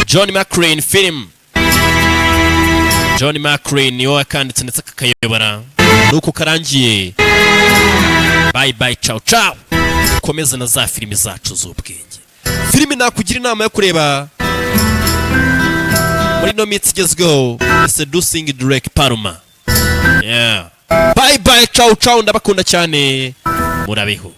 John McCrane film. John McCrane niwe wakanditse ndetse akakayobora. Nuko karangiye. Bye bye, ciao ciao. Komeza na za filimi zacu z'ubwenge. Filimi nakugira inama yo kureba muri no mitsi igezweho, Seducing Drake Palma. Bye bye, ciao ciao, ndabakunda cyane. Murabeho.